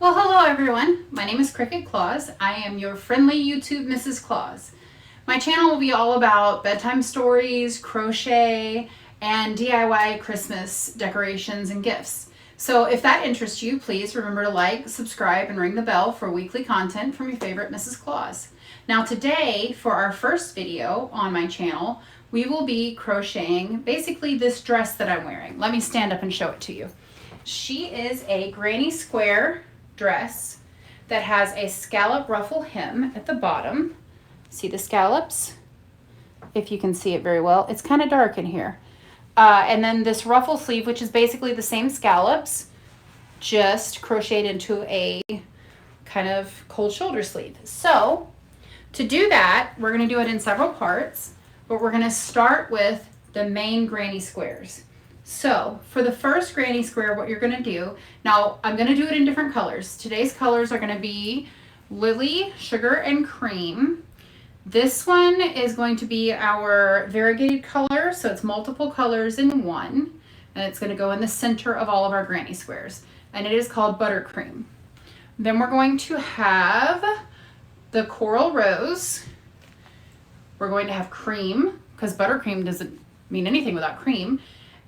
Well, hello everyone. My name is Claus. I am your friendly YouTube Mrs. Claus. My channel will be all about bedtime stories, crochet, and DIY Christmas decorations and gifts. So if that interests you, please remember to like, subscribe, and ring the bell for weekly content from your favorite Mrs. Claus. Now today, for our first video on my channel, we will be crocheting basically this dress that I'm wearing. Let me stand up and show it to you. She is a granny square dress that has a scallop ruffle hem at the bottom. See the scallops? If you can see it very well. It's kind of dark in here. And then this ruffle sleeve, which is basically the same scallops, just crocheted into a kind of cold shoulder sleeve. So to do that, we're going to do it in several parts, but we're going to start with the main granny squares. So for the first granny square, what you're going to do, now I'm going to do it in different colors. Today's colors are going to be Lily, Sugar, and Cream. This one is going to be our variegated color, so it's multiple colors in one, and it's going to go in the center of all of our granny squares, and it is called Buttercream. Then we're going to have the Coral Rose. We're going to have Cream, because Buttercream doesn't mean anything without cream.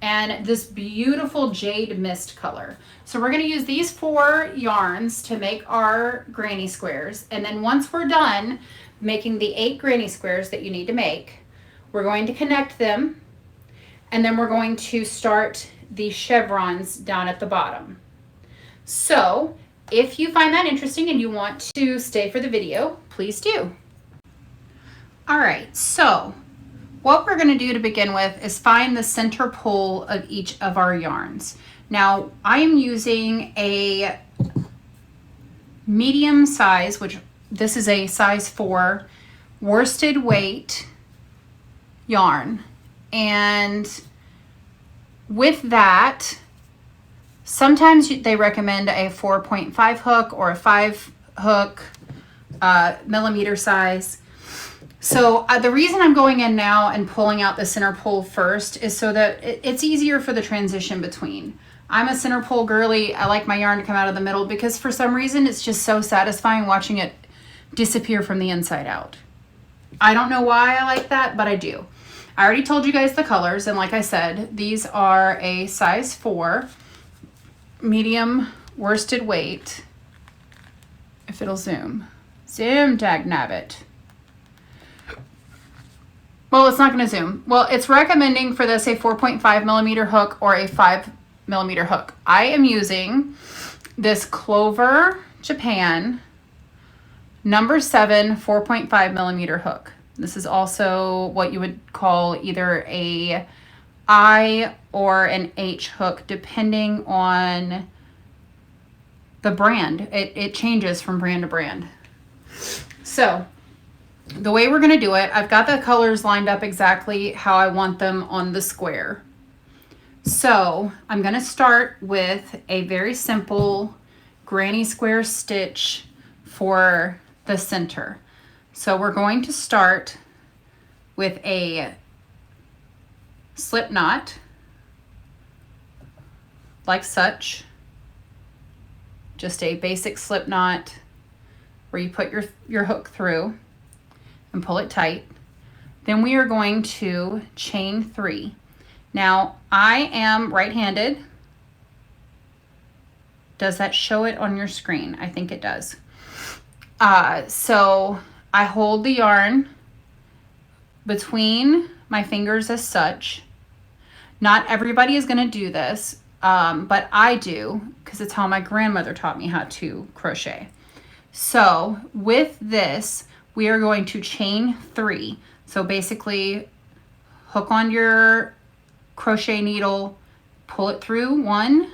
And this beautiful Jade Mist color. So we're going to use these 4 yarns to make our granny squares. And then once we're done making the 8 granny squares that you need to make, we're going to connect them. And then we're going to start the chevrons down at the bottom. So if you find that interesting and you want to stay for the video, please do. All right, so what we're going to do to begin with is find the center pole of each of our yarns. Now, I am using a medium size, which this is a size 4 worsted weight yarn. And with that, sometimes they recommend a 4.5 hook or a 5 hook millimeter size. So the reason I'm going in now and pulling out the center pole first is so that it's easier for the transition between. I'm a center pole girly. I like my yarn to come out of the middle because for some reason it's just so satisfying watching it disappear from the inside out. I don't know why I like that, but I do. I already told you guys the colors, and like I said, these are a size 4 medium worsted weight. If it'll zoom. Zoom, dagnabbit. Well, it's not going to zoom. Well, it's recommending for this a 4.5 millimeter hook or a 5 millimeter hook. I am using this Clover Japan number 7 4.5 millimeter hook. This is also what you would call either a I or an H hook, depending on the brand. It changes from brand to brand. So the way we're going to do it, I've got the colors lined up exactly how I want them on the square. So I'm going to start with a very simple granny square stitch for the center. So we're going to start with a slip knot like such. Just a basic slip knot where you put your hook through and pull it tight. Then we are going to chain 3. Now I am right-handed. Does that show it on your screen? I think it does. So I hold the yarn between my fingers as such. Not everybody is going to do this, but I do because it's how my grandmother taught me how to crochet. So with this, we are going to chain 3. So basically hook on your crochet needle, pull it through 1,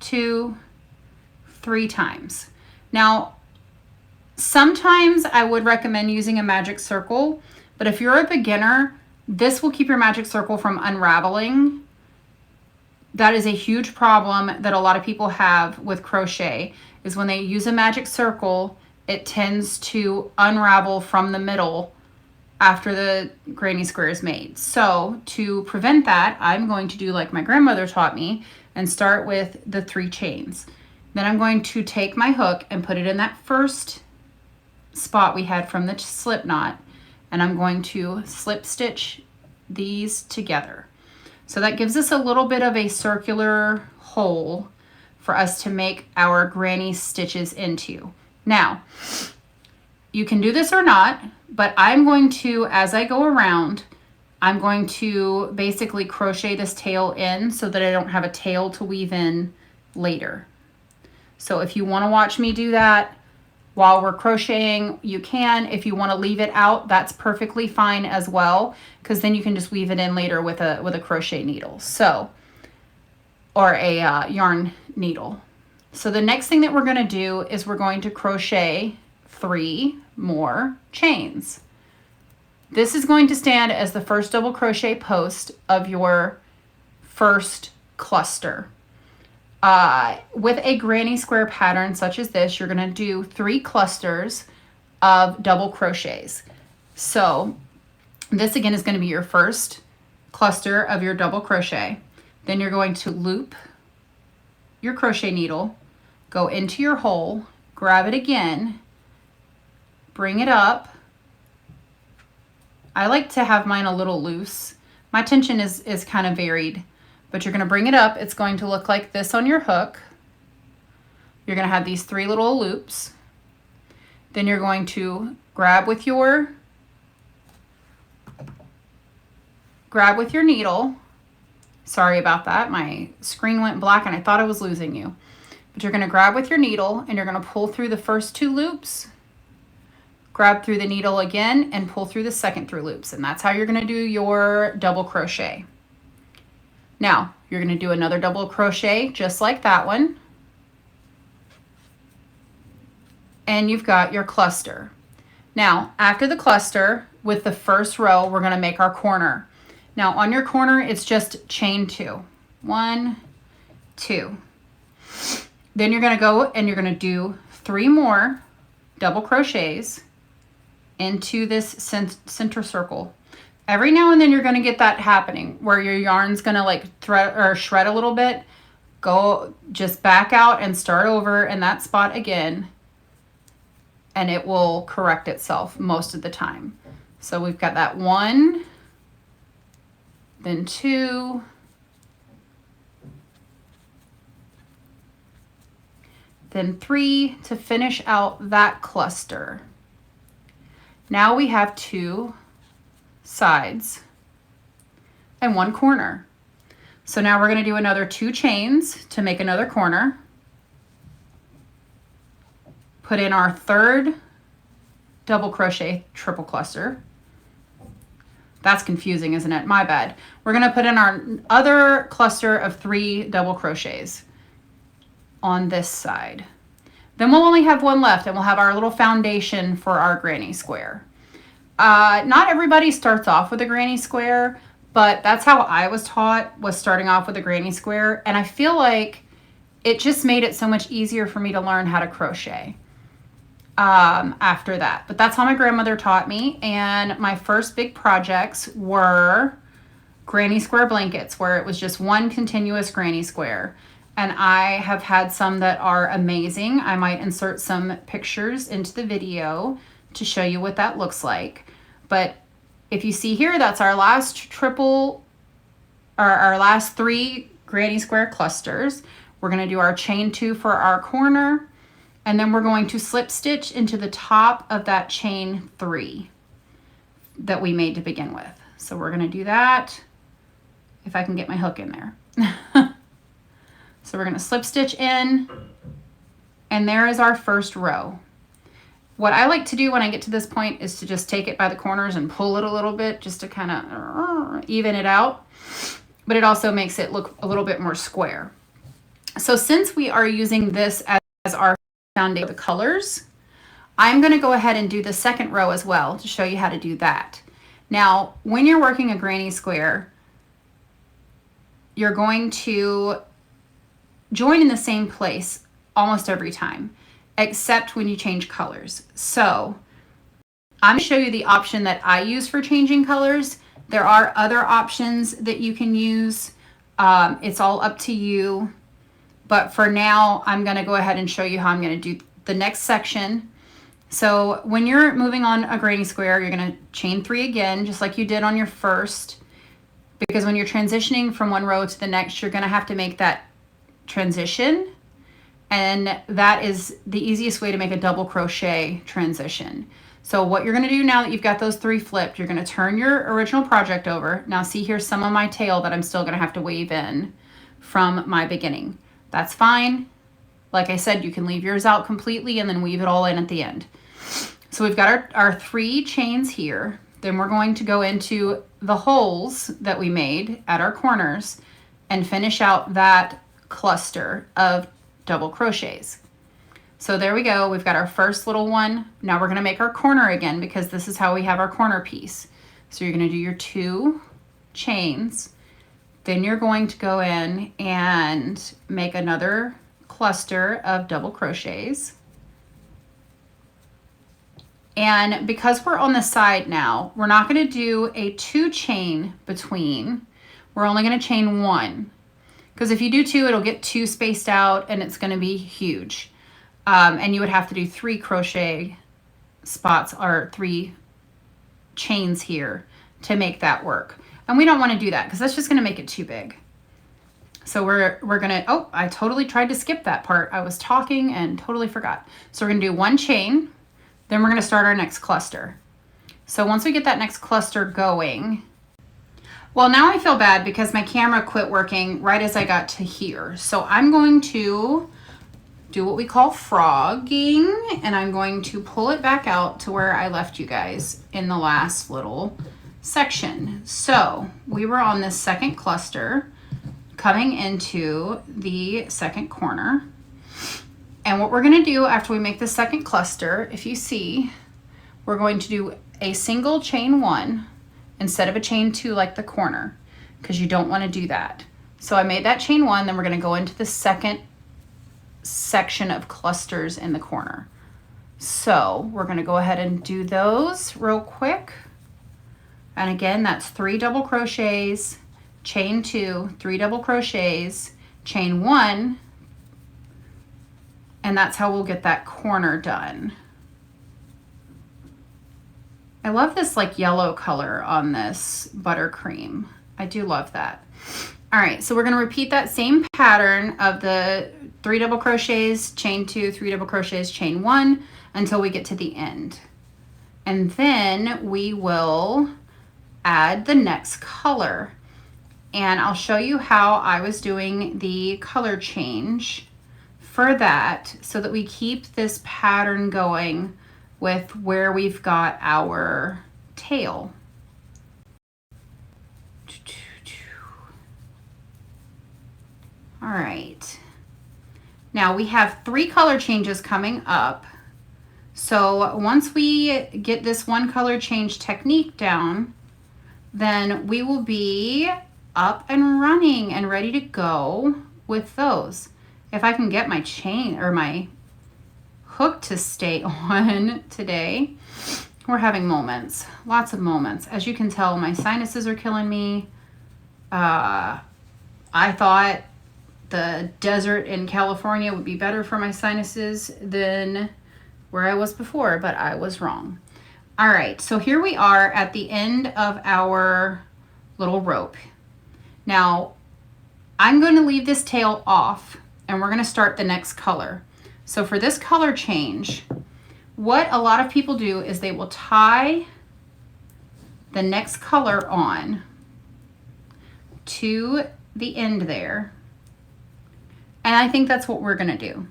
2, 3 times. Now, sometimes I would recommend using a magic circle, but if you're a beginner, this will keep your magic circle from unraveling. That is a huge problem that a lot of people have with crochet, is when they use a magic circle, it tends to unravel from the middle after the granny square is made. So to prevent that, I'm going to do like my grandmother taught me and start with the 3 chains. Then I'm going to take my hook and put it in that first spot we had from the slip knot, and I'm going to slip stitch these together. So that gives us a little bit of a circular hole for us to make our granny stitches into. Now, you can do this or not, but I'm going to, as I go around, I'm going to basically crochet this tail in so that I don't have a tail to weave in later. So if you want to watch me do that while we're crocheting, you can. If you want to leave it out, that's perfectly fine as well, because then you can just weave it in later with a crochet needle. So, or a yarn needle. So the next thing that we're going to do is we're going to crochet 3 more chains. This is going to stand as the first double crochet post of your first cluster. With a granny square pattern such as this, you're going to do 3 clusters of double crochets. So this again is going to be your first cluster of your double crochet. Then you're going to loop your crochet needle, go into your hole, grab it again, bring it up. I like to have mine a little loose. My tension is kind of varied. But you're going to bring it up. It's going to look like this on your hook. You're going to have these 3 little loops. Then you're going to grab with your needle. Sorry about that. My screen went black and I thought I was losing you. But you're going to grab with your needle and you're going to pull through the first 2 loops. Grab through the needle again and pull through the second 3 loops. And that's how you're going to do your double crochet. Now, you're going to do another double crochet just like that one. And you've got your cluster. Now, after the cluster, with the first row, we're going to make our corner. Now, on your corner, it's just chain 2. 1, 2. Then you're going to go and you're going to do 3 more double crochets into this center circle. Every now and then you're going to get that happening where your yarn's going to like thread or shred a little bit. Go just back out and start over in that spot again, and it will correct itself most of the time. So we've got that 1, then 2, then 3 to finish out that cluster. Now we have 2 sides and 1 corner. So now we're going to do another 2 chains to make another corner. Put in our 3rd double crochet triple cluster. That's confusing, isn't it? My bad. We're going to put in our other cluster of 3 double crochets on this side. Then we'll only have 1 left and we'll have our little foundation for our granny square. Not everybody starts off with a granny square, but that's how I was taught, was starting off with a granny square. And I feel like it just made it so much easier for me to learn how to crochet after that. But that's how my grandmother taught me. And my first big projects were granny square blankets, where it was just 1 continuous granny square. And I have had some that are amazing. I might insert some pictures into the video to show you what that looks like. But if you see here, that's our last triple, or our last 3 granny square clusters. We're going to do our chain 2 for our corner, and then we're going to slip stitch into the top of that chain 3 that we made to begin with. So we're going to do that, if I can get my hook in there. So we're going to slip stitch in, and there is our first row. What I like to do when I get to this point is to just take it by the corners and pull it a little bit just to kind of even it out. But it also makes it look a little bit more square. So since we are using this as our foundation, the colors, I'm going to go ahead and do the second row as well to show you how to do that. Now, when you're working a granny square, you're going to join in the same place almost every time, except when you change colors. So I'm going to show you the option that I use for changing colors. There are other options that you can use. It's all up to you. But for now, I'm going to go ahead and show you how I'm going to do the next section. So when you're moving on a granny square, you're going to chain 3 again, just like you did on your first, because when you're transitioning from one row to the next, you're going to have to make that transition. And that is the easiest way to make a double crochet transition. So what you're going to do now that you've got those 3 flipped, you're going to turn your original project over. Now see, here's some of my tail that I'm still going to have to weave in from my beginning. That's fine. Like I said, you can leave yours out completely and then weave it all in at the end. So we've got our 3 chains here. Then we're going to go into the holes that we made at our corners and finish out that cluster of double crochets. So there we go. We've got our first little one. Now we're going to make our corner again, because this is how we have our corner piece. So you're going to do your 2 chains. Then you're going to go in and make another cluster of double crochets. And because we're on the side now, we're not going to do a 2 chain between. We're only going to chain 1. Because if you do 2, it'll get too spaced out and it's going to be huge. And you would have to do 3 crochet spots or 3 chains here to make that work. And we don't want to do that because that's just going to make it too big. So we're going to, oh, I totally tried to skip that part. I was talking and totally forgot. So we're going to do 1 chain. Then we're going to start our next cluster. So once we get that next cluster going, well, now I feel bad because my camera quit working right as I got to here. So I'm going to do what we call frogging, and I'm going to pull it back out to where I left you guys in the last little section. So we were on this second cluster coming into the second corner. And what we're going to do after we make the second cluster, if you see, we're going to do a single chain 1 instead of a chain 2 like the corner, because you don't want to do that. So I made that chain 1, then we're going to go into the second section of clusters in the corner. So we're going to go ahead and do those real quick. And again, that's 3 double crochets, chain 2, 3 double crochets, chain 1, and that's how we'll get that corner done. I love this like yellow color on this buttercream. I do love that. All right, so we're going to repeat that same pattern of the 3 double crochets, chain 2, 3 double crochets, chain 1 until we get to the end. And then we will add the next color. And I'll show you how I was doing the color change for that so that we keep this pattern going with where we've got our tail. All right. Now we have 3 color changes coming up. So once we get this 1 color change technique down, then we will be up and running and ready to go with those. If I can get my chain or my hook to stay on today. We're having moments, lots of moments. As you can tell, my sinuses are killing me. I thought the desert in California would be better for my sinuses than where I was before, but I was wrong. All right, so here we are at the end of our little rope. Now, I'm going to leave this tail off and we're going to start the next color. So for this color change, what a lot of people do is they will tie the next color on to the end there. And I think that's what we're going to do.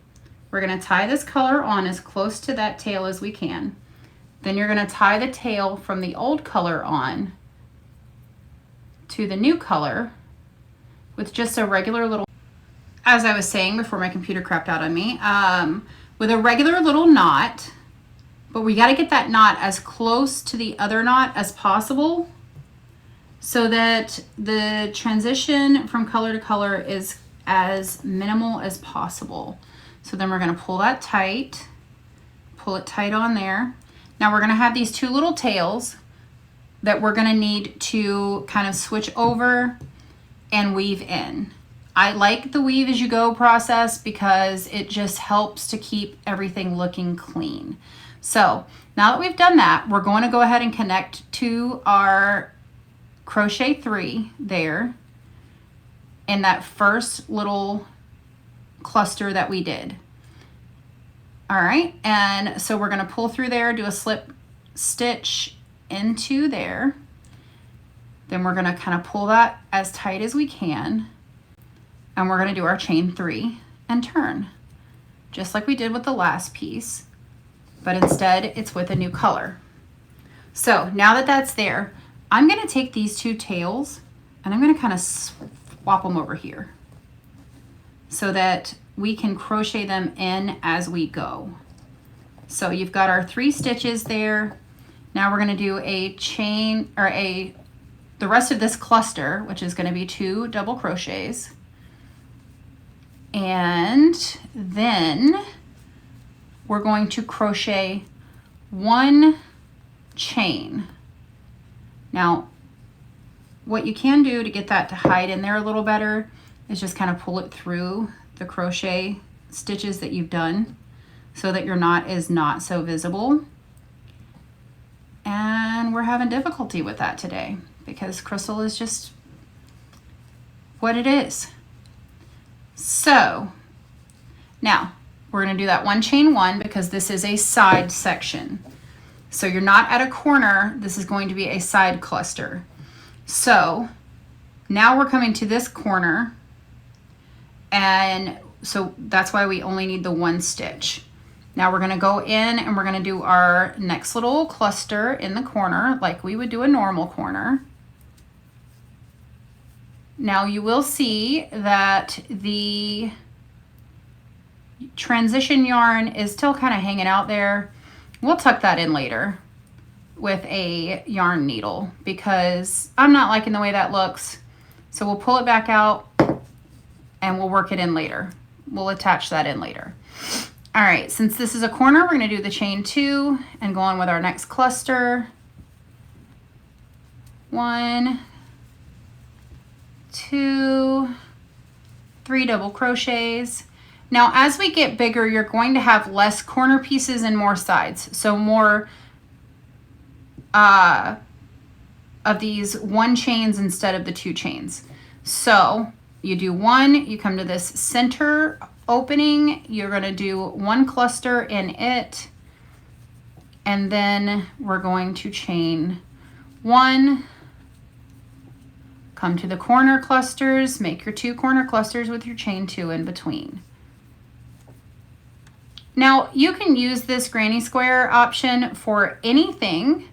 We're going to tie this color on as close to that tail as we can. Then you're going to tie the tail from the old color on to the new color with just a regular little, as I was saying before my computer crapped out on me, with a regular little knot, but we got to get that knot as close to the other knot as possible so that the transition from color to color is as minimal as possible. So then we're going to pull that tight, pull it tight on there. Now we're going to have these 2 little tails that we're going to need to kind of switch over and weave in. I like the weave as you go process because it just helps to keep everything looking clean. So now that we've done that, we're going to go ahead and connect to our crochet 3 there in that first little cluster that we did. All right, and so we're going to pull through there, do a slip stitch into there. Then we're going to kind of pull that as tight as we can, and we're going to do our chain 3 and turn, just like we did with the last piece, but instead it's with a new color. So now that that's there, I'm going to take these 2 tails and I'm going to kind of swap them over here so that we can crochet them in as we go. So you've got our 3 stitches there. Now we're going to do a chain, or the rest of this cluster, which is going to be 2 double crochets. And then we're going to crochet 1 chain. Now, what you can do to get that to hide in there a little better is just kind of pull it through the crochet stitches that you've done so that your knot is not so visible. And we're having difficulty with that today because Crystal is just what it is. So now we're going to do that 1 chain 1 because this is a side section. So you're not at a corner, this is going to be a side cluster. So now we're coming to this corner, and so that's why we only need the 1 stitch. Now we're going to go in and we're going to do our next little cluster in the corner like we would do a normal corner. Now you will see that the transition yarn is still kind of hanging out there. We'll tuck that in later with a yarn needle because I'm not liking the way that looks. So we'll pull it back out and we'll work it in later. We'll attach that in later. All right, since this is a corner, we're going to do the chain 2 and go on with our next cluster. 1, 2, 3 double crochets. Now, as we get bigger, you're going to have less corner pieces and more sides. So more of these 1 chains instead of the 2 chains. So you do 1, you come to this center opening, you're going to do 1 cluster in it, and then we're going to chain 1, come to the corner clusters, make your 2 corner clusters with your chain 2 in between. Now you can use this granny square option for anything.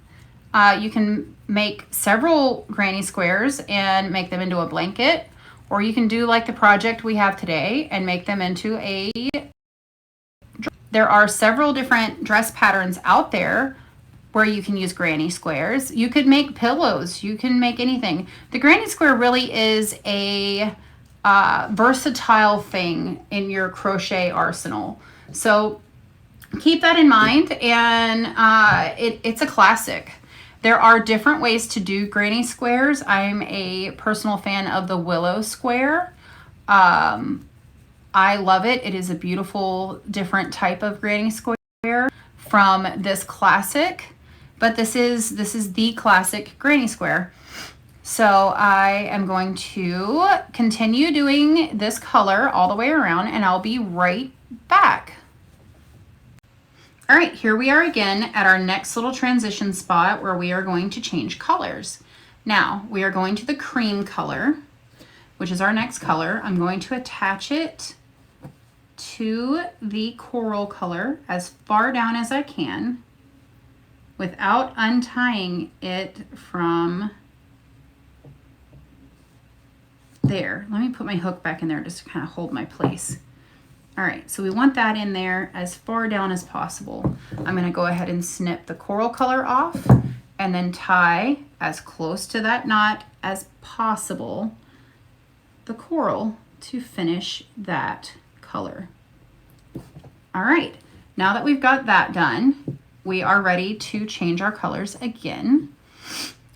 You can make several granny squares and make them into a blanket, or you can do like the project we have today and make them into a... There are several different dress patterns out there where you can use granny squares. You could make pillows, you can make anything. The granny square really is a versatile thing in your crochet arsenal. So keep that in mind, and it's a classic. There are different ways to do granny squares. I'm a personal fan of the willow square. I love it. It is a beautiful, different type of granny square from this classic, but this is the classic granny square. So I am going to continue doing this color all the way around, and I'll be right back. All right, here we are again at our next little transition spot where we are going to change colors. Now we are going to the cream color, which is our next color. I'm going to attach it to the coral color as far down as I can without untying it from there. Let me put my hook back in there just to kind of hold my place. All right, so we want that in there as far down as possible. I'm going to go ahead and snip the coral color off and then tie as close to that knot as possible the coral to finish that color. All right, now that we've got that done, we are ready to change our colors again.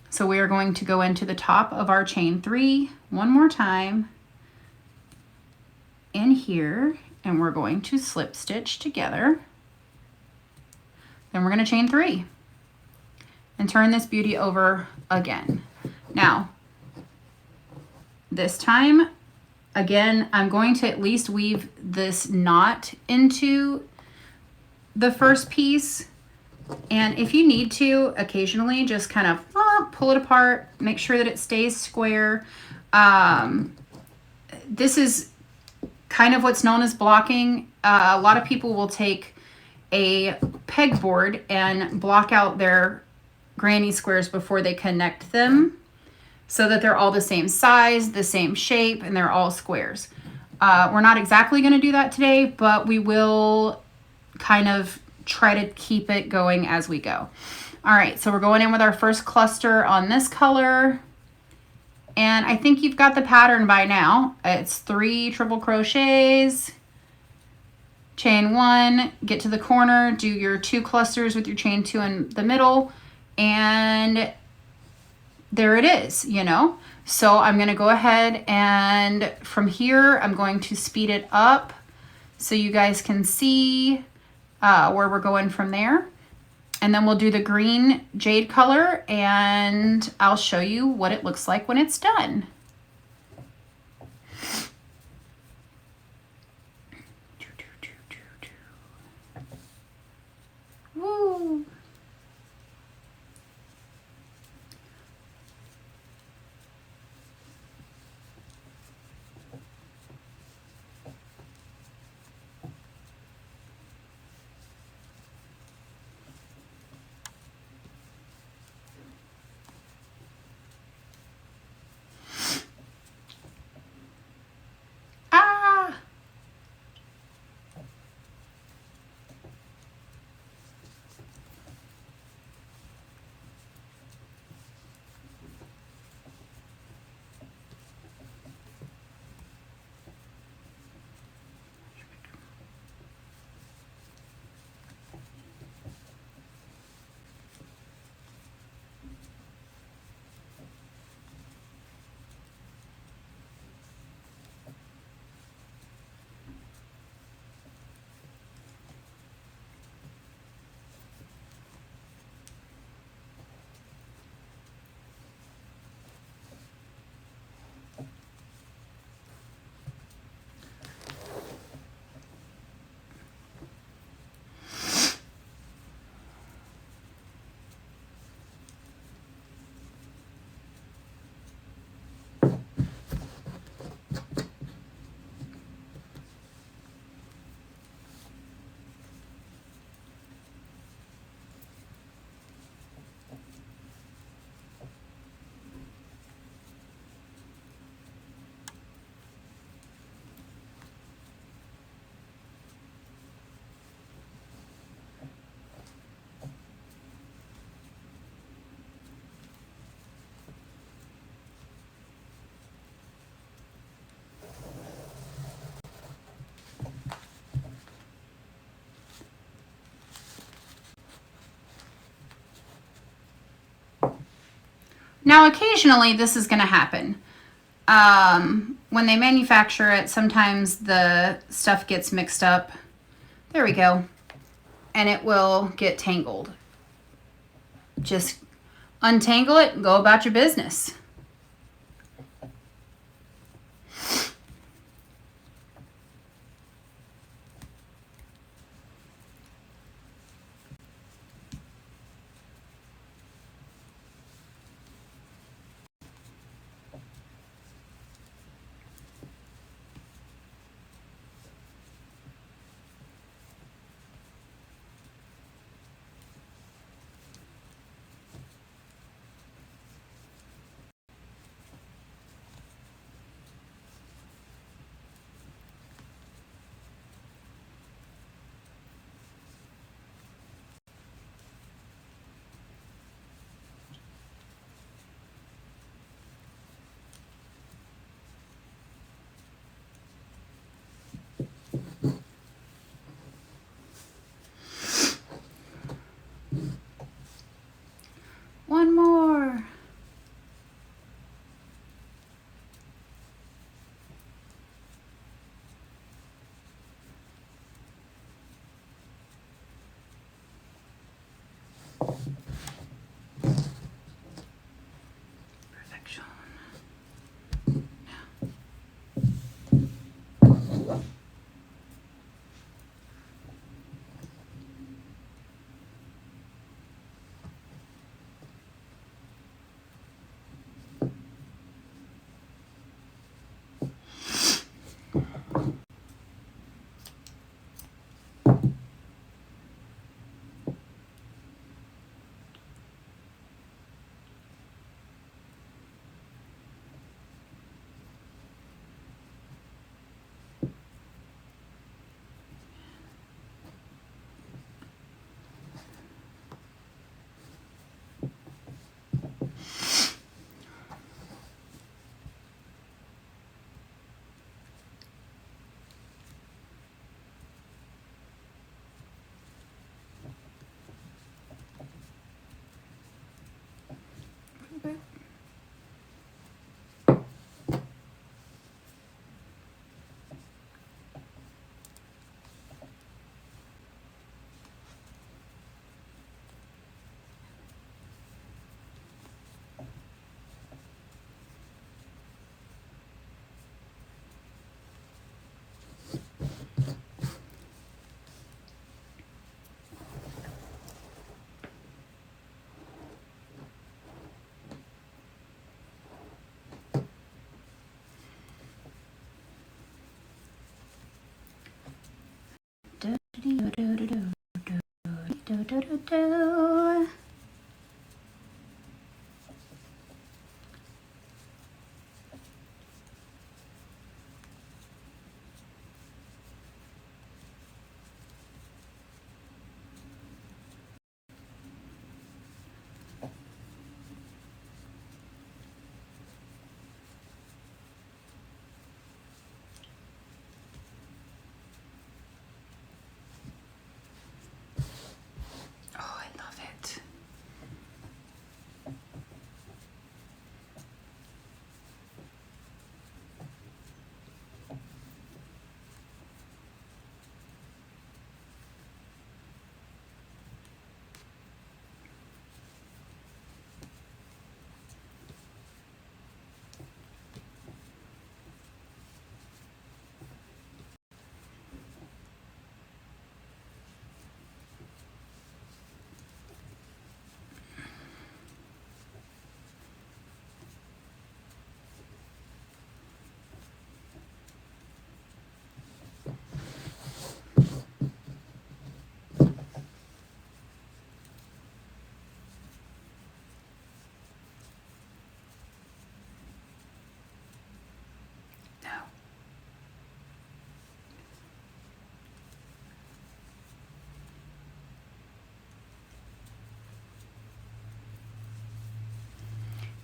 So we are going to go into the top of our chain 3 one more time, in here and we're going to slip stitch together. Then we're going to chain 3 and turn this beauty over again. Now, this time, again, I'm going to at least weave this knot into the first piece. And if you need to, occasionally just kind of pull it apart, make sure that it stays square. This is kind of what's known as blocking. A lot of people will take a pegboard and block out their granny squares before they connect them so that they're all the same size, the same shape, and they're all squares. We're not exactly going to do that today, but we will kind of try to keep it going as we go. All right, so we're going in with our first cluster on this color. And I think you've got the pattern by now. It's 3 triple crochets, chain 1, get to the corner, do your 2 clusters with your chain 2 in the middle, and there it is, you know. So I'm going to go ahead and from here, I'm going to speed it up so you guys can see where we're going from there. And then we'll do the green jade color and I'll show you what it looks like when it's done. Woo! Now, occasionally this is going to happen. When they manufacture it, sometimes the stuff gets mixed up. There we go. And it will get tangled. Just untangle it and go about your business.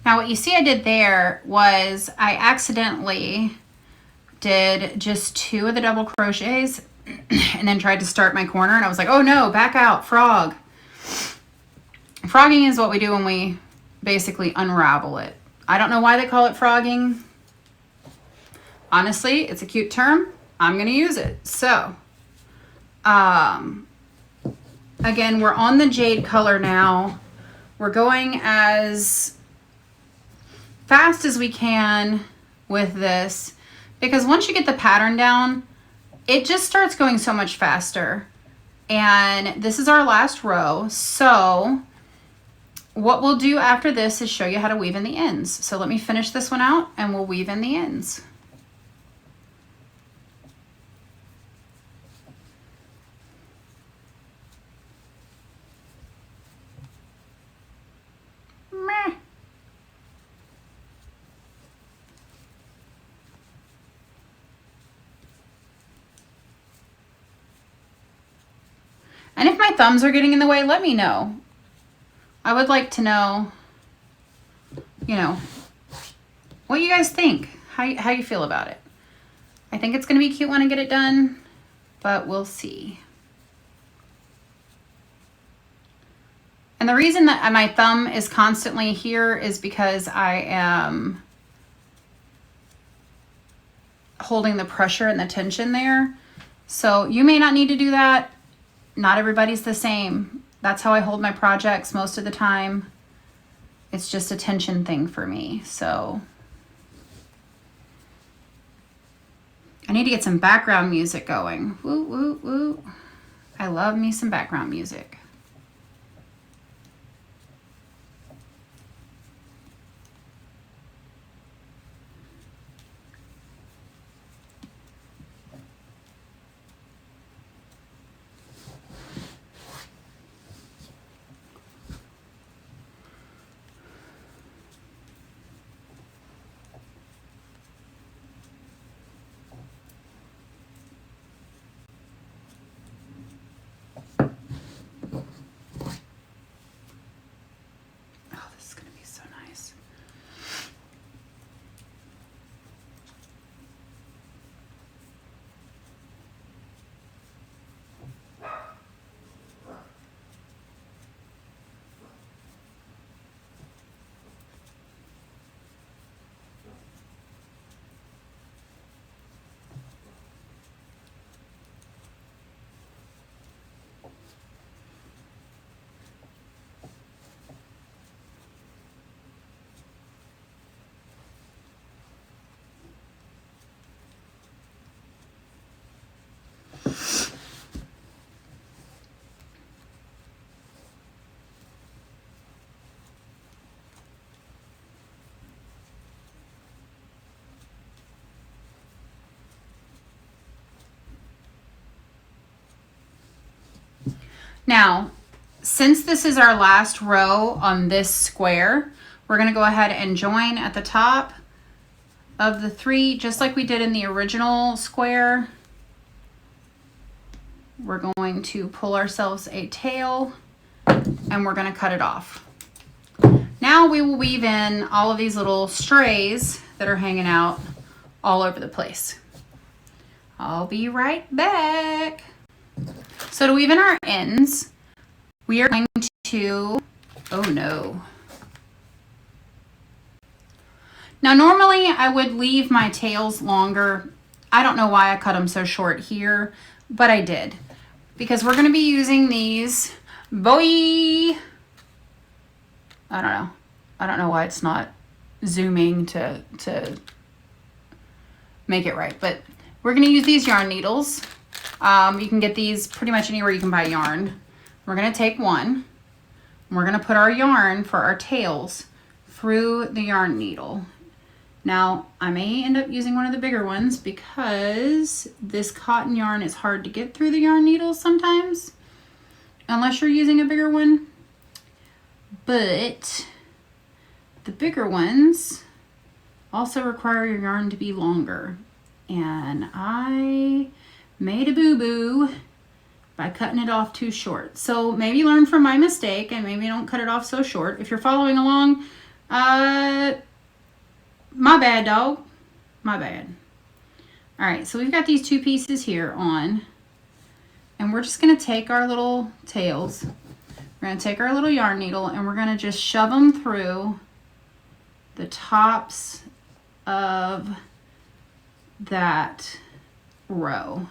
Now what you see I did there was I accidentally did just 2 of the double crochets and then tried to start my corner, and I was like, oh no, back out, frog. Frogging is what we do when we basically unravel it. I don't know why they call it frogging. Honestly, it's a cute term. I'm gonna use it. So, again, we're on the jade color now. We're going as fast as we can with this, because once you get the pattern down, it just starts going so much faster. And this is our last row. So what we'll do after this is show you how to weave in the ends. So let me finish this one out and we'll weave in the ends. Meh. And if my thumbs are getting in the way, let me know. I would like to know, you know, what you guys think, how you feel about it. I think it's going to be cute when I get it done, but we'll see. And the reason that my thumb is constantly here is because I am holding the pressure and the tension there. So you may not need to do that. Not everybody's the same. That's how I hold my projects most of the time. It's just a tension thing for me. So I need to get some background music going. Woo, woo, woo. I love me some background music. Now, since this is our last row on this square, we're going to go ahead and join at the top of the 3, just like we did in the original square. We're going to pull ourselves a tail and we're going to cut it off. Now we will weave in all of these little strays that are hanging out all over the place. I'll be right back. So to weave in our ends, we are going to, oh no. Now normally I would leave my tails longer. I don't know why I cut them so short here, but I did. Because we're gonna be using these, boy. I don't know. I don't know why it's not zooming to make it right, but we're gonna use these yarn needles. You can get these pretty much anywhere you can buy yarn. We're gonna take one, and we're gonna put our yarn for our tails through the yarn needle. Now, I may end up using one of the bigger ones because this cotton yarn is hard to get through the yarn needles sometimes, unless you're using a bigger one. But the bigger ones also require your yarn to be longer. And I made a boo-boo by cutting it off too short. So maybe learn from my mistake and maybe don't cut it off so short. If you're following along, my bad, dog. My bad. All right, so we've got these 2 pieces here on, and we're just gonna take our little tails. We're gonna take our little yarn needle and we're gonna just shove them through the tops of that row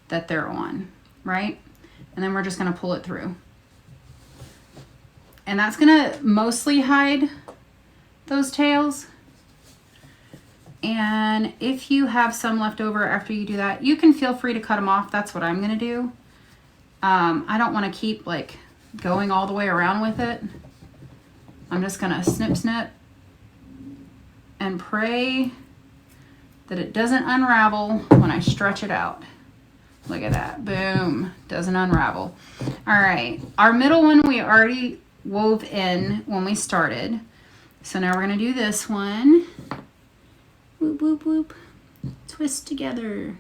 that they're on, right? And then we're just gonna pull it through. And that's gonna mostly hide those tails. And if you have some left over after you do that, you can feel free to cut them off. That's what I'm gonna do. I don't wanna keep like going all the way around with it. I'm just gonna snip, snip and pray that it doesn't unravel when I stretch it out. Look at that, boom, doesn't unravel. All right, our middle one we already wove in when we started. So now we're gonna do this one. Whoop, whoop, whoop. Twist together.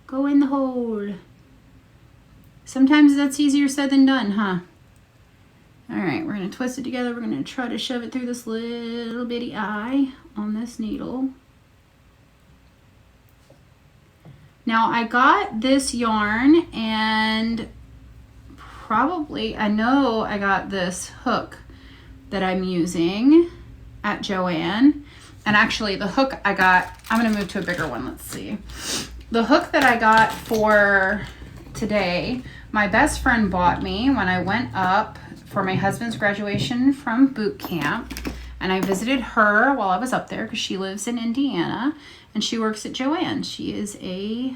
Go in the hole. Sometimes that's easier said than done, huh? All right, we're gonna twist it together. We're gonna try to shove it through this little bitty eye on this needle. Now I got this yarn and probably, I know I got this hook that I'm using at Joann. And actually the hook I got, I'm gonna move to a bigger one, let's see. The hook that I got for today, my best friend bought me when I went up for my husband's graduation from boot camp. And I visited her while I was up there because she lives in Indiana and she works at Joann. She is I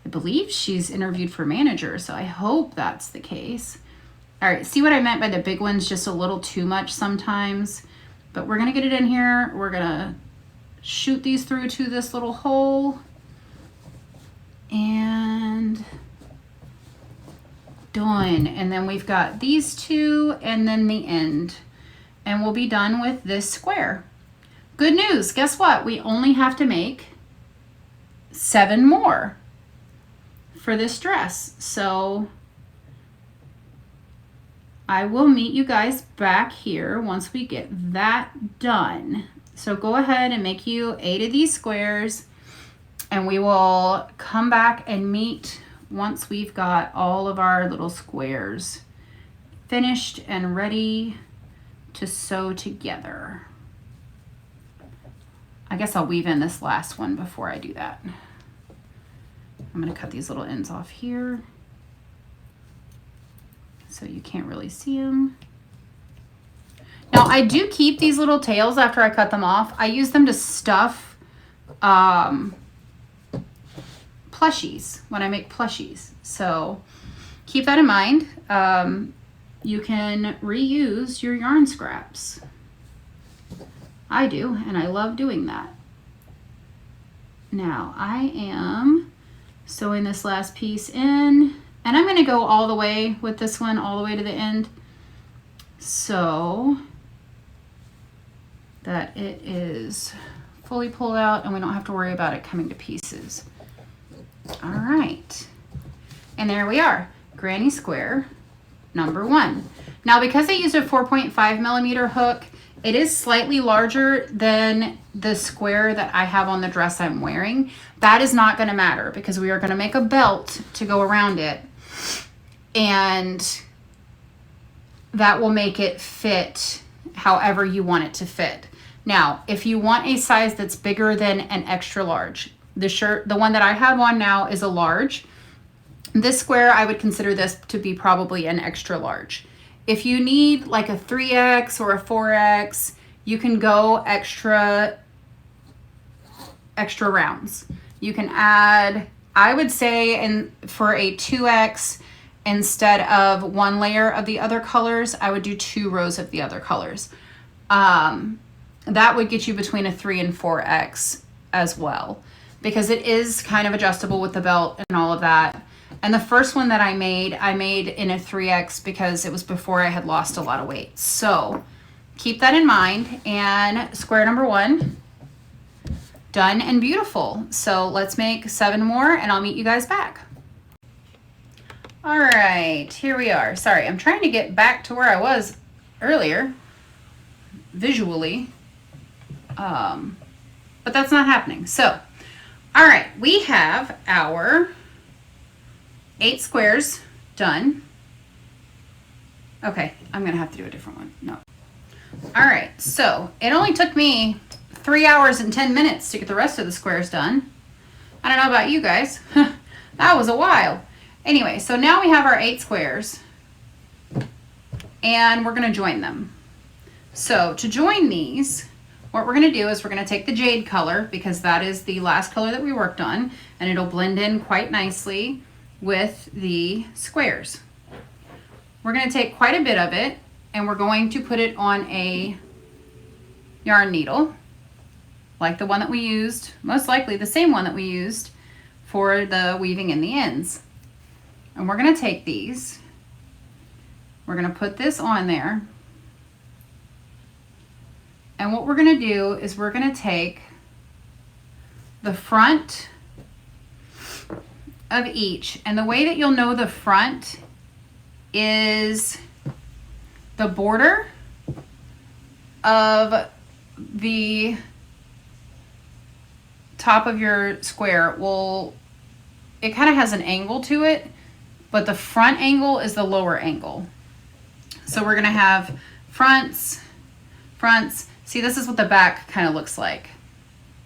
believe she's interviewed for manager, so I hope that's the case. All right, see what I meant by the big one's just a little too much sometimes. But we're gonna get it in here. We're gonna shoot these through to this little hole. And done. And then we've got these 2 and then the end. And we'll be done with this square. Good news, guess what? We only have to make 7 more for this dress. So I will meet you guys back here once we get that done. So go ahead and make you 8 of these squares and we will come back and meet once we've got all of our little squares finished and ready to sew together. I guess I'll weave in this last one before I do that. I'm gonna cut these little ends off here so you can't really see them. Now I do keep these little tails after I cut them off. I use them to stuff plushies when I make plushies. So keep that in mind. You can reuse your yarn scraps. I do, and I love doing that. Now I am sewing this last piece in And I'm going to go all the way with this one, all the way to the end, so that it is fully pulled out and we don't have to worry about it coming to pieces. All right, and there we are, granny square number 1. Now, because I used a 4.5 millimeter hook, it is slightly larger than the square that I have on the dress I'm wearing. That is not going to matter because we are going to make a belt to go around it, and that will make it fit however you want it to fit. Now, if you want a size that's bigger than an extra large, the one that I have on now is a large. This square, I would consider this to be probably an extra large. If you need like a 3X or a 4X, you can go extra rounds. You can add, I would say, for a 2X, instead of 1 layer of the other colors, I would do 2 rows of the other colors. That would get you between a 3 and 4X as well, because it is kind of adjustable with the belt and all of that. And the first one that I made in a 3X because it was before I had lost a lot of weight. So keep that in mind. And square number 1, done and beautiful. So let's make 7 more and I'll meet you guys back. All right, here we are. Sorry, I'm trying to get back to where I was earlier visually, but that's not happening. So, all right, we have our 8 squares done. Okay, I'm gonna have to do a different one. No. All right, so it only took me 3 hours and 10 minutes to get the rest of the squares done. I don't know about you guys. That was a while. Anyway, so now we have our 8 squares and we're gonna join them. So to join these, what we're gonna do is we're gonna take the jade color, because that is the last color that we worked on, and it'll blend in quite nicely with the squares. We're gonna take quite a bit of it and we're going to put it on a yarn needle, like the one that we used, most likely the same one that we used for the weaving in the ends. And we're gonna take these, we're gonna put this on there, and what we're gonna do is we're gonna take the front of each, and the way that you'll know the front is the border of the top of your square it kind of has an angle to it, but the front angle is the lower angle. So we're gonna have fronts. See, this is what the back kind of looks like.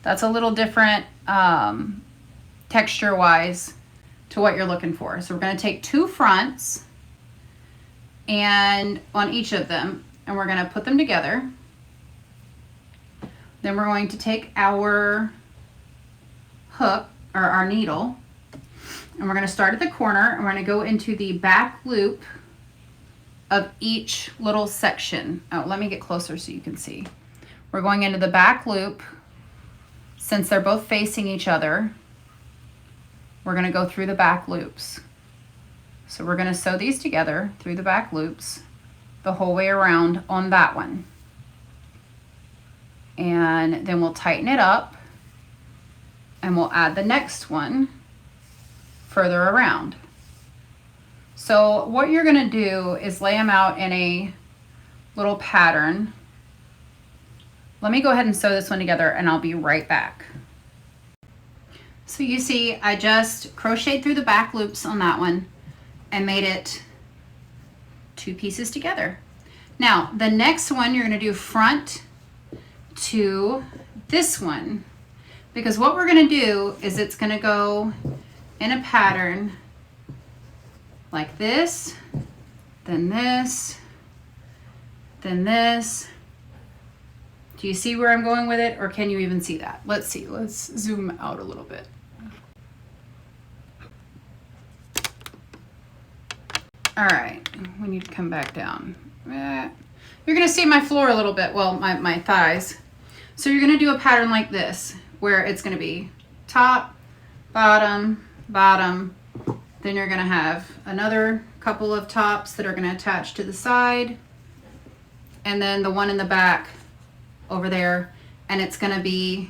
That's a little different texture wise to what you're looking for. So we're gonna take 2 fronts and on each of them, and we're gonna put them together. Then we're going to take our hook or our needle, and we're going to start at the corner and we're going to go into the back loop of each little section. Oh, let me get closer so you can see. We're going into the back loop. Since they're both facing each other, we're going to go through the back loops. So we're going to sew these together through the back loops the whole way around on that one. And then we'll tighten it up and we'll add the next one further around. So what you're gonna do is lay them out in a little pattern. Let me go ahead and sew this one together and I'll be right back. So you see, I just crocheted through the back loops on that one and made it 2 pieces together. Now, the next one you're gonna do front to this one, because what we're gonna do is it's gonna go in a pattern like this, then this, then this. Do you see where I'm going with it, or can you even see that? Let's see, let's zoom out a little bit. All right, we need to come back down. You're gonna see my floor a little bit, well, my thighs. So you're gonna do a pattern like this, where it's gonna be top, bottom, bottom, then Then you're going to have another couple of tops that are going to attach to the side, and then the one in the back over there, and it's going to be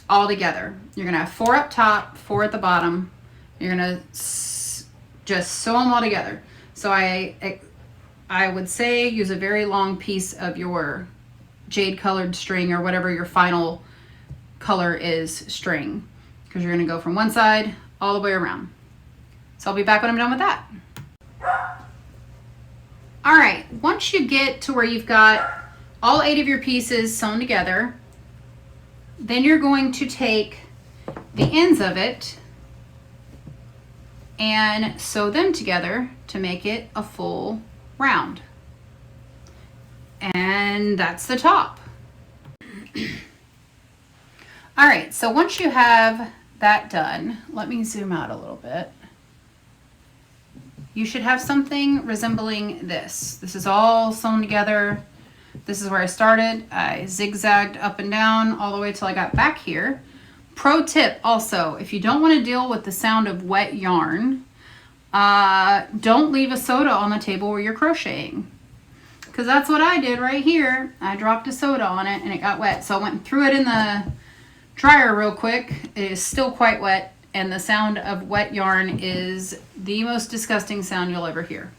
all together. You're going to have 4 up top, 4 at the bottom. You're going to just sew them all together. So I would say use a very long piece of your jade colored string or whatever your final color is string, because you're going to go from one side all the way around. So I'll be back when I'm done with that. All right, once you get to where you've got all 8 of your pieces sewn together, then you're going to take the ends of it and sew them together to make it a full round. And that's the top. All right, so once you have that done, let me zoom out a little bit. You should have something resembling this. This is all sewn together. This is where I started. I zigzagged up and down all the way till I got back here. Pro tip also, if you don't want to deal with the sound of wet yarn, don't leave a soda on the table where you're crocheting. Because that's what I did right here. I dropped a soda on it and it got wet. So I went and threw it in the dryer real quick. It is still quite wet, and the sound of wet yarn is the most disgusting sound you'll ever hear.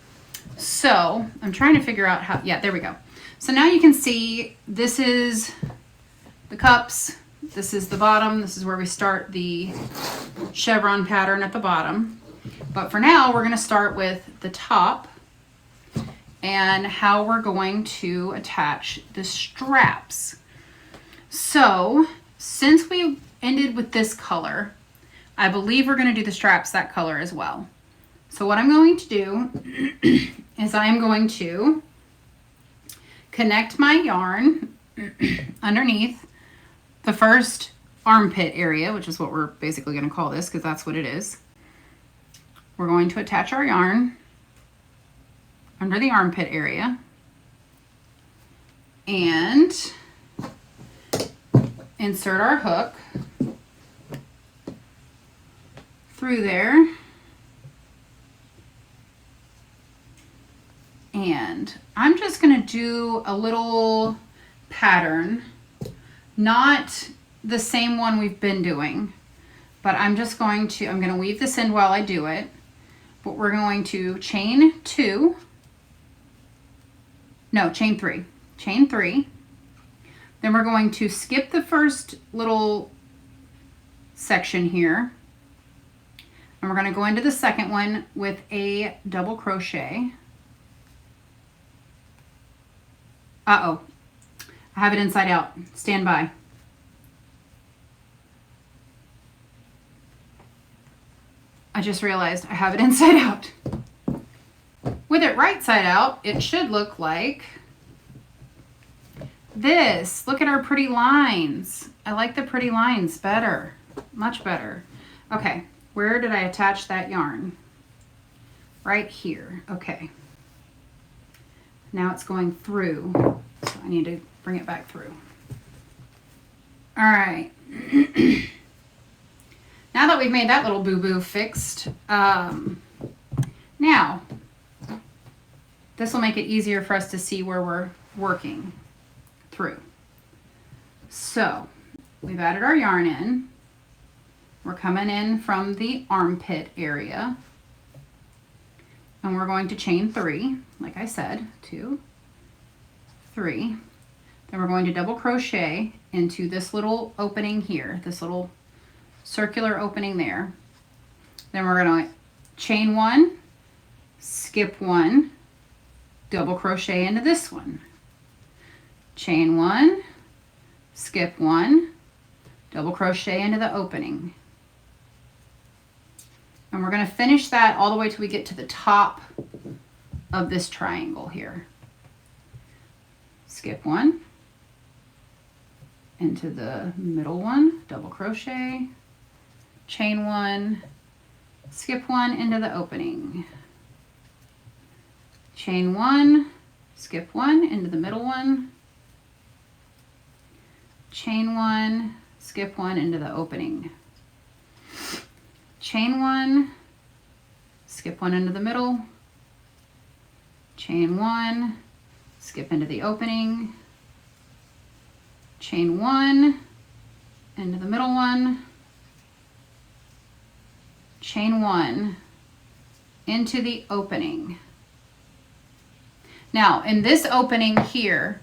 So I'm trying to figure out how, yeah, there we go. So now you can see this is the cups, this is the bottom, this is where we start the chevron pattern at the bottom. But for now, we're gonna start with the top and how we're going to attach the straps. So since we ended with this color, I believe we're gonna do the straps that color as well. So what I'm going to do is I'm going to connect my yarn underneath the first armpit area, which is what we're basically going to call this because that's what it is. We're going to attach our yarn under the armpit area and insert our hook through there. And I'm just going to do a little pattern, not the same one we've been doing, but I'm going to weave this in while I do it, but we're going to chain 3, then we're going to skip the first little section here, and we're going to go into the second one with a double crochet. Uh-oh, I have it inside out. Stand by. I just realized I have it inside out. With it right side out, it should look like this. Look at our pretty lines. I like the pretty lines better, much better. Okay, where did I attach that yarn? Right here, okay. Now it's going through, so I need to bring it back through. All right. Now that we've made that little boo-boo fixed, now this will make it easier for us to see where we're working through. So we've added our yarn in. We're coming in from the armpit area. And we're going to chain 3, like I said, 2, 3. Then we're going to double crochet into this little opening here, this little circular opening there. Then we're going to chain 1, skip 1, double crochet into this one. Chain 1, skip 1, double crochet into the opening. And we're going to finish that all the way till we get to the top of this triangle here. Skip 1 into the middle one, double crochet, chain 1, skip 1 into the opening. Chain 1, skip 1 into the middle one, chain 1, skip 1 into the opening. Chain 1, skip one into the middle, chain one, skip into the opening, chain one, into the middle one, chain one, into the opening. Now in this opening here,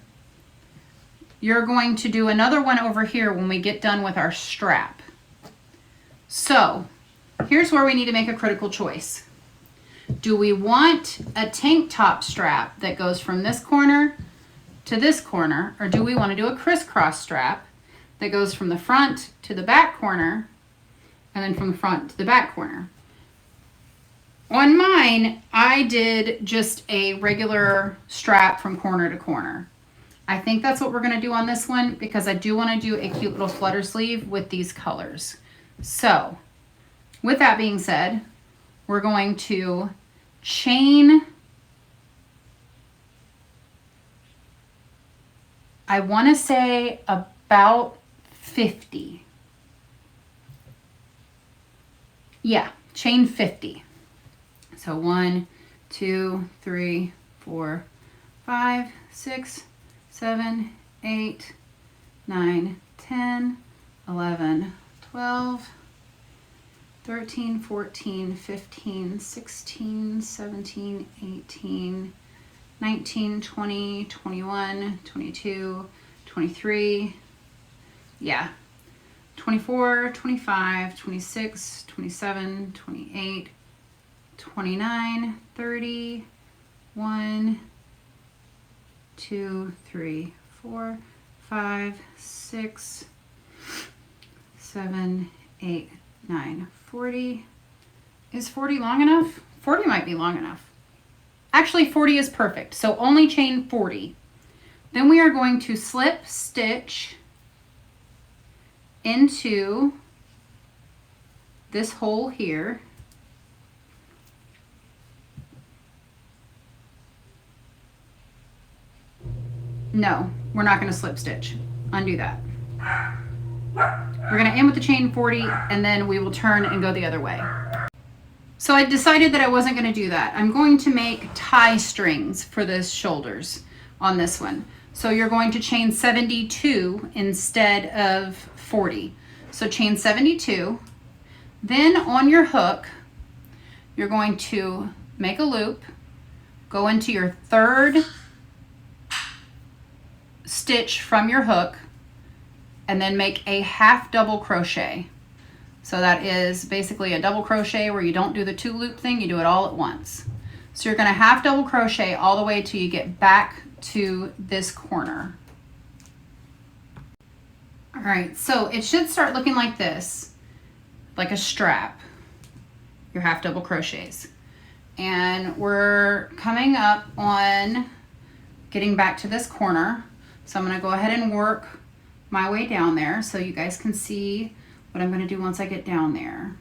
you're going to do another one over here when we get done with our strap. So here's where we need to make a critical choice. Do we want a tank top strap that goes from this corner to this corner, or do we want to do a crisscross strap that goes from the front to the back corner and then from the front to the back corner? On mine, I did just a regular strap from corner to corner. I think that's what we're going to do on this one because I do want to do a cute little flutter sleeve with these colors. So with that being said, we're going to chain, I want to say about 50. Yeah, chain 50. So 1, 2, 3, 4, 5, 6, 7, 8, 9, 10, 11, 12, 13, 14, 15, 16, 17, 18, 19, 20, 21, 22, 23, yeah, 24, 25, 26, 27, 28, 29, 30, 1, 2, 3, 4, 5, 6, 7, 8, 9, 40. Is 40 long enough? 40 might be long enough. Actually, 40 is perfect. So only chain 40. Then we are going to slip stitch into this hole here. No, we're not going to slip stitch. Undo that. We're going to end with the chain 40 and then we will turn and go the other way. So I decided that I wasn't going to do that. I'm going to make tie strings for the shoulders on this one. So you're going to chain 72 instead of 40. So chain 72. Then on your hook, you're going to make a loop, go into your third stitch from your hook, and then make a half double crochet. So that is basically a double crochet where you don't do the 2 loop thing, you do it all at once. So you're going to half double crochet all the way till you get back to this corner. All right, so it should start looking like this, like a strap, your half double crochets. And we're coming up on getting back to this corner. So I'm going to go ahead and work my way down there so you guys can see what I'm going to do once I get down there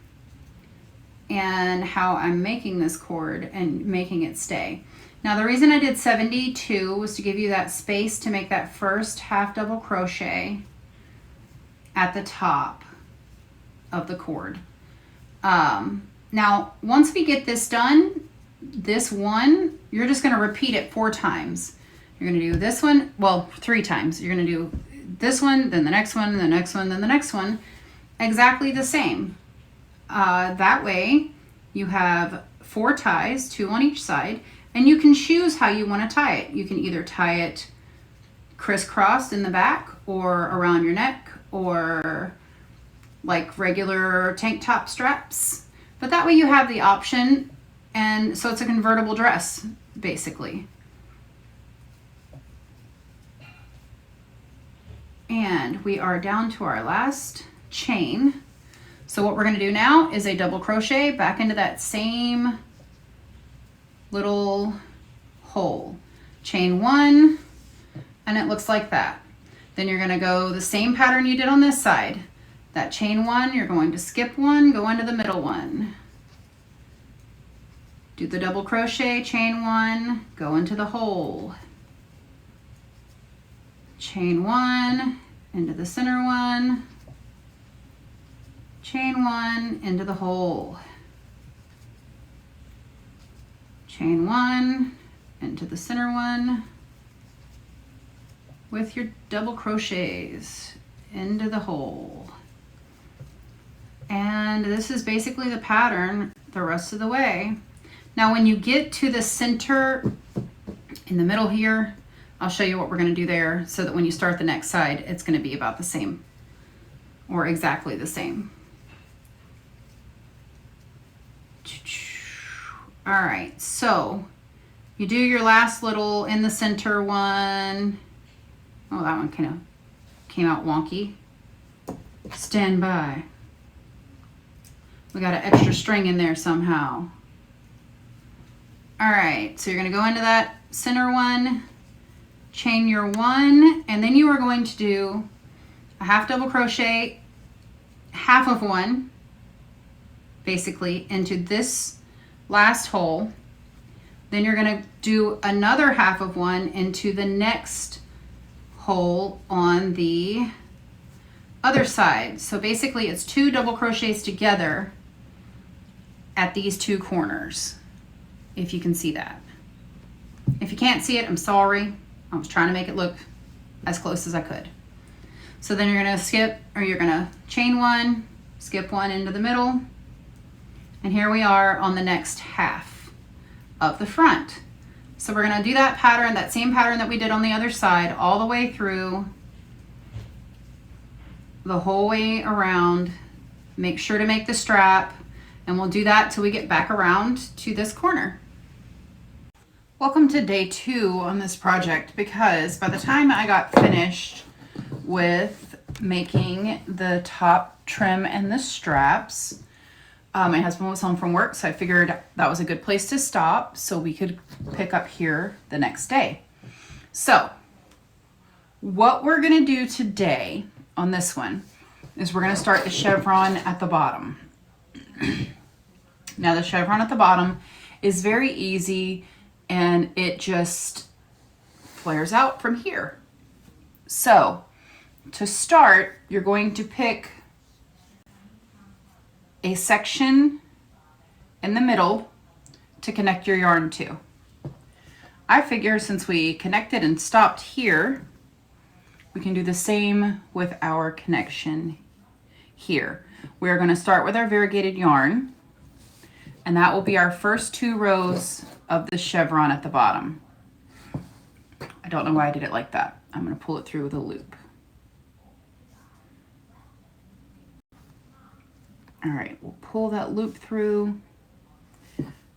and how I'm making this cord and making it stay. Now the reason I did 72 was to give you that space to make that first half double crochet at the top of the cord. Now once we get this done, this one, you're just going to repeat it 4 times. You're going to do this one, well, 3 times. You're going to do this one, then the next one, the next one, then the next one, exactly the same. That way you have 4 ties, 2 on each side, and you can choose how you want to tie it. You can either tie it crisscrossed in the back or around your neck or like regular tank top straps. But that way you have the option, and so it's a convertible dress, basically. And we are down to our last chain. So what we're going to do now is a double crochet back into that same little hole. Chain 1, and it looks like that. Then you're going to go the same pattern you did on this side. That chain 1, you're going to skip 1, go into the middle one. Do the double crochet, chain 1, go into the hole. Chain 1, into the center one, chain 1, into the hole. chain one into the center one with your double crochets into the hole. And this is basically the pattern the rest of the way. Now when you get to the center in the middle here, I'll show you what we're going to do there so that when you start the next side, it's going to be about the same or exactly the same. All right, so you do your last little in the center one. Oh, that one kind of came out wonky. Stand by. We got an extra string in there somehow. All right, so you're going to go into that center one, chain your one, and then you are going to do a half double crochet, half of one, basically, into this last hole. Then you're going to do another half of one into the next hole on the other side. So basically it's 2 double crochets together at these 2 corners, if you can see that. If you can't see it, I'm sorry. I was trying to make it look as close as I could. So then you're going to skip, or you're going to chain one, skip one into the middle, and here we are on the next half of the front. So we're going to do that pattern, that same pattern that we did on the other side, all the way through, the whole way around. Make sure to make the strap, and we'll do that till we get back around to this corner. Welcome to day 2 on this project, because by the time I got finished with making the top trim and the straps, my husband was home from work, so I figured that was a good place to stop so we could pick up here the next day. So what we're going to do today on this one is we're going to start the chevron at the bottom. Now the chevron at the bottom is very easy, and it just flares out from here. So to start, you're going to pick a section in the middle to connect your yarn to. I figure since we connected and stopped here, we can do the same with our connection here. We're going to start with our variegated yarn, and that will be our first 2 rows of the chevron at the bottom. I don't know why I did it like that. I'm going to pull it through with a loop. All right, we'll pull that loop through,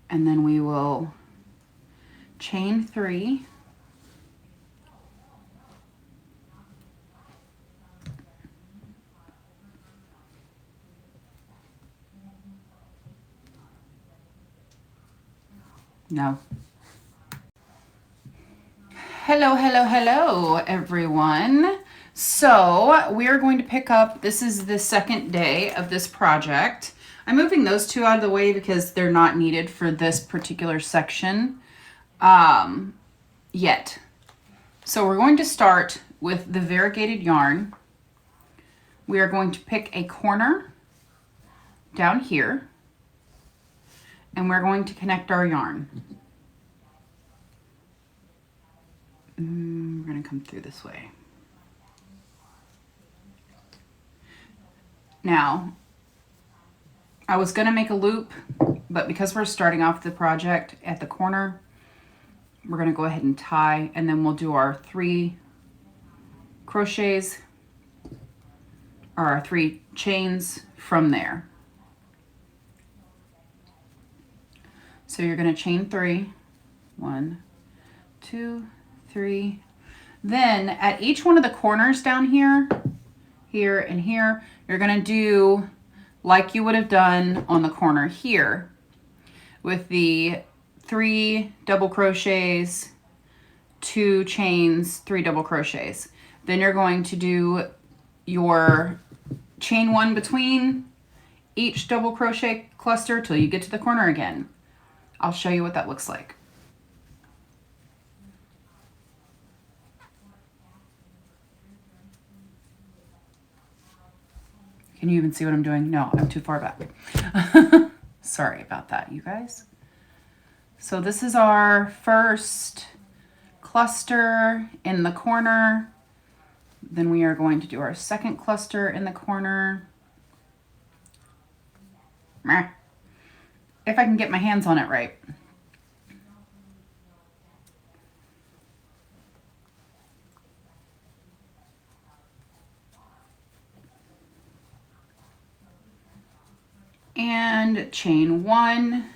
and then we will chain 3. No. Hello, everyone. So we're going to pick up, this is the second day of this project. I'm moving those 2 out of the way because they're not needed for this particular section yet. So we're going to start with the variegated yarn. We are going to pick a corner down here, and we're going to connect our yarn. We're going to come through this way. Now, I was going to make a loop, but because we're starting off the project at the corner, we're going to go ahead and tie, and then we'll do our 3 crochets, or our 3 chains from there. So you're going to chain 3, 1, 2, 3. Then at each one of the corners down here, here, and here, you're going to do like you would have done on the corner here with the 3 double crochets, 2 chains, 3 double crochets. Then you're going to do your chain 1 between each double crochet cluster till you get to the corner again. I'll show you what that looks like. Can you even see what I'm doing? No, I'm too far back. Sorry about that, you guys. So this is our first cluster in the corner. Then we are going to do our second cluster in the corner. If I can get my hands on it right. And chain 1,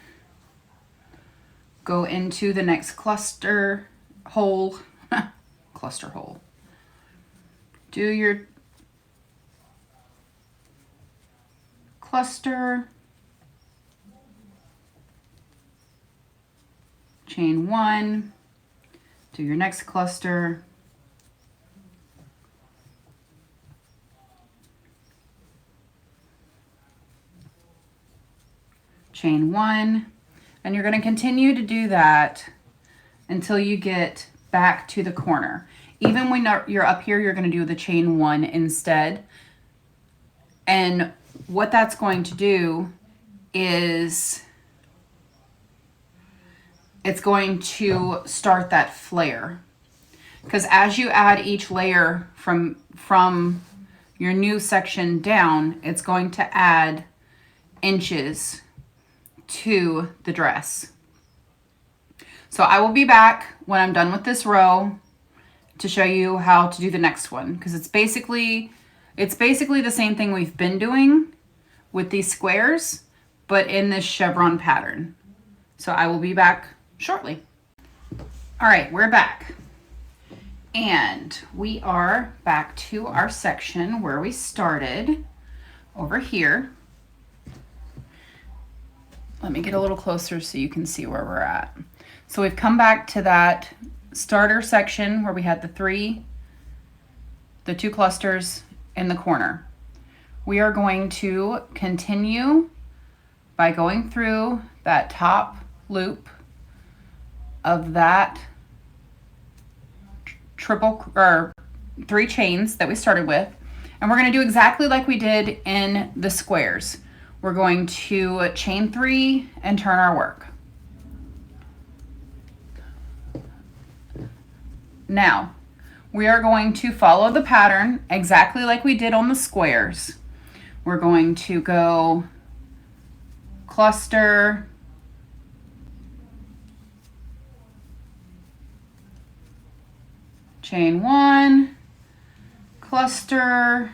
go into the next cluster hole, cluster hole. Do your cluster, chain 1, do your next cluster, chain 1, and you're going to continue to do that until you get back to the corner. Even when you're up here, you're going to do the chain 1 instead. And what that's going to do is it's going to start that flare. Because as you add each layer from your new section down, it's going to add inches to the dress. So I will be back when I'm done with this row to show you how to do the next one, because it's basically the same thing we've been doing with these squares, but in this chevron pattern. So I will be back shortly. All right, we're back. And we are back to our section where we started over here. Let me get a little closer so you can see where we're at. So we've come back to that starter section where we had the two clusters in the corner. We are going to continue by going through that top loop of that triple or 3 chains that we started with, and we're going to do exactly like we did in the squares. We're going to chain 3 and turn our work. Now, we are going to follow the pattern exactly like we did on the squares. We're going to go cluster, chain 1, cluster,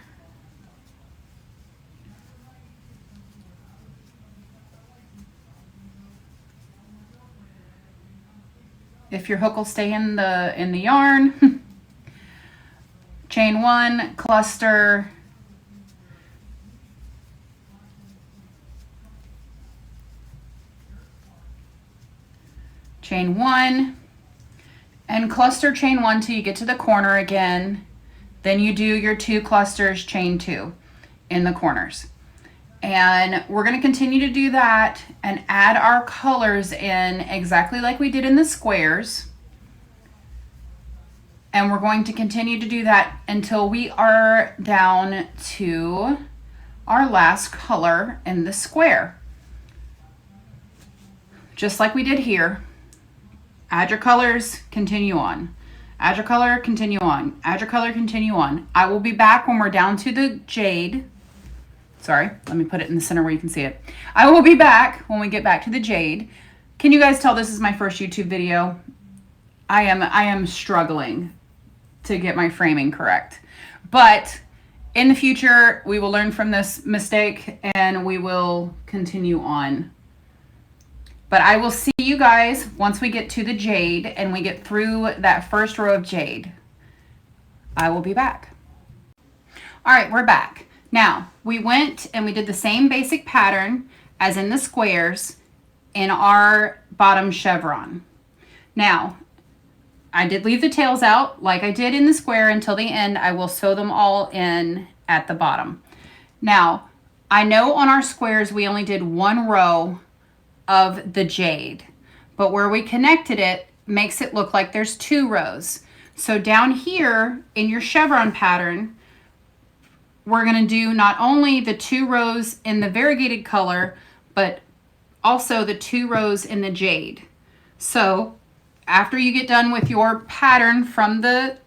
if your hook will stay in the yarn, chain 1, cluster, chain 1, and cluster chain 1 till you get to the corner again. Then you do your 2 clusters, chain 2 in the corners. And we're going to continue to do that and add our colors in exactly like we did in the squares. And we're going to continue to do that until we are down to our last color in the square. Just like we did here. Add your colors, continue on. Add your color, continue on. Add your color, continue on. I will be back when we're down to the jade. Sorry, let me put it in the center where you can see it. I will be back when we get back to the jade. Can you guys tell this is my first YouTube video? I am struggling to get my framing correct. But in the future, we will learn from this mistake and we will continue on. But I will see you guys once we get to the jade and we get through that first row of jade. I will be back. All right, we're back. Now, we went and we did the same basic pattern as in the squares in our bottom chevron. Now, I did leave the tails out like I did in the square until the end. I will sew them all in at the bottom. Now, I know on our squares we only did 1 row of the jade, but where we connected it makes it look like there's 2 rows. So down here in your chevron pattern, we're going to do not only the 2 rows in the variegated color, but also the 2 rows in the jade. So after you get done with your pattern from the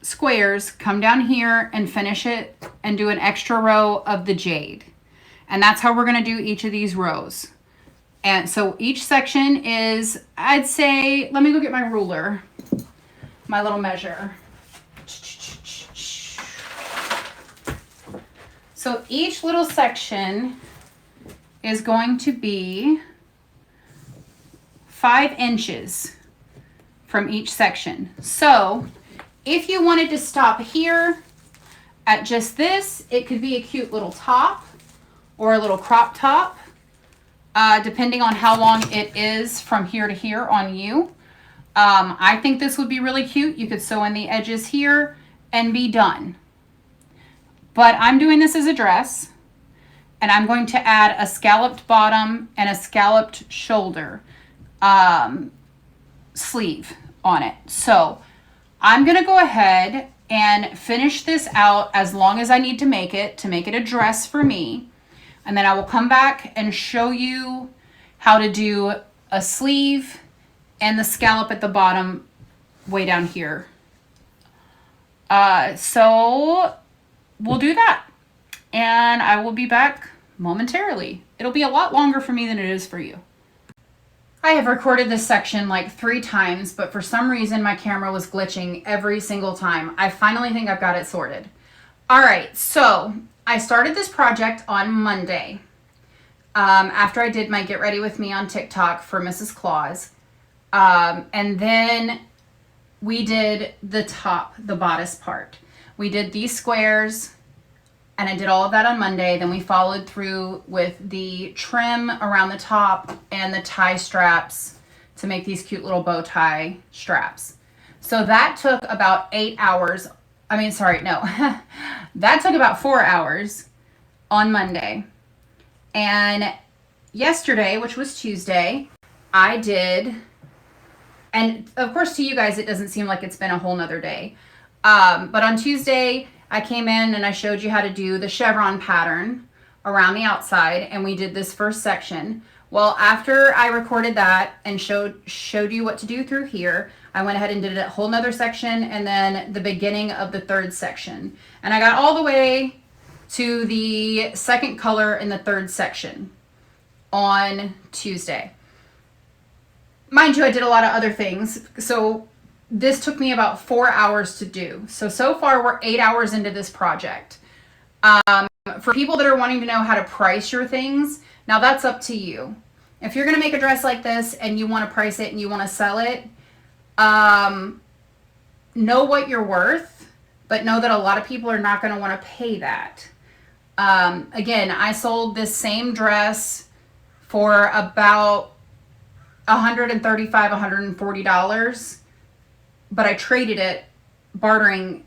squares, come down here and finish it and do an extra row of the jade. And that's how we're going to do each of these rows. And so each section is, I'd say, let me go get my ruler, my little measure. So each little section is going to be 5 inches from each section. So if you wanted to stop here at just this, it could be a cute little top or a little crop top, depending on how long it is from here to here on you. I think this would be really cute. You could sew in the edges here and be done. But I'm doing this as a dress, and I'm going to add a scalloped bottom and a scalloped shoulder sleeve on it. So I'm going to go ahead and finish this out as long as I need to make it a dress for me. And then I will come back and show you how to do a sleeve and the scallop at the bottom way down here. So we'll do that. And I will be back momentarily. It'll be a lot longer for me than it is for you. I have recorded this section like 3 times, but for some reason my camera was glitching every single time. I finally think I've got it sorted. All right, so I started this project on Monday after I did my Get Ready With Me on TikTok for Mrs. Claus. And then we did the top, the bodice part. We did these squares, and I did all of that on Monday. Then we followed through with the trim around the top and the tie straps to make these cute little bow tie straps. So that took about 8 hours. I mean, sorry, no. That took about 4 hours on Monday. And yesterday, which was Tuesday, I did, and of course to you guys it doesn't seem like it's been a whole nother day. But on Tuesday, I came in and I showed you how to do the chevron pattern around the outside, and we did this first section. Well, after I recorded that and showed you what to do through here, I went ahead and did a whole nother section and then the beginning of the 3rd section. And I got all the way to the 2nd color in the 3rd section on Tuesday. Mind you, I did a lot of other things. So this took me about 4 hours to do. So far we're 8 hours into this project. For people that are wanting to know how to price your things, now that's up to you. If you're going to make a dress like this and you want to price it and you want to sell it, know what you're worth, but know that a lot of people are not going to want to pay that. Again, I sold this same dress for about $135, $140, but I traded it, bartering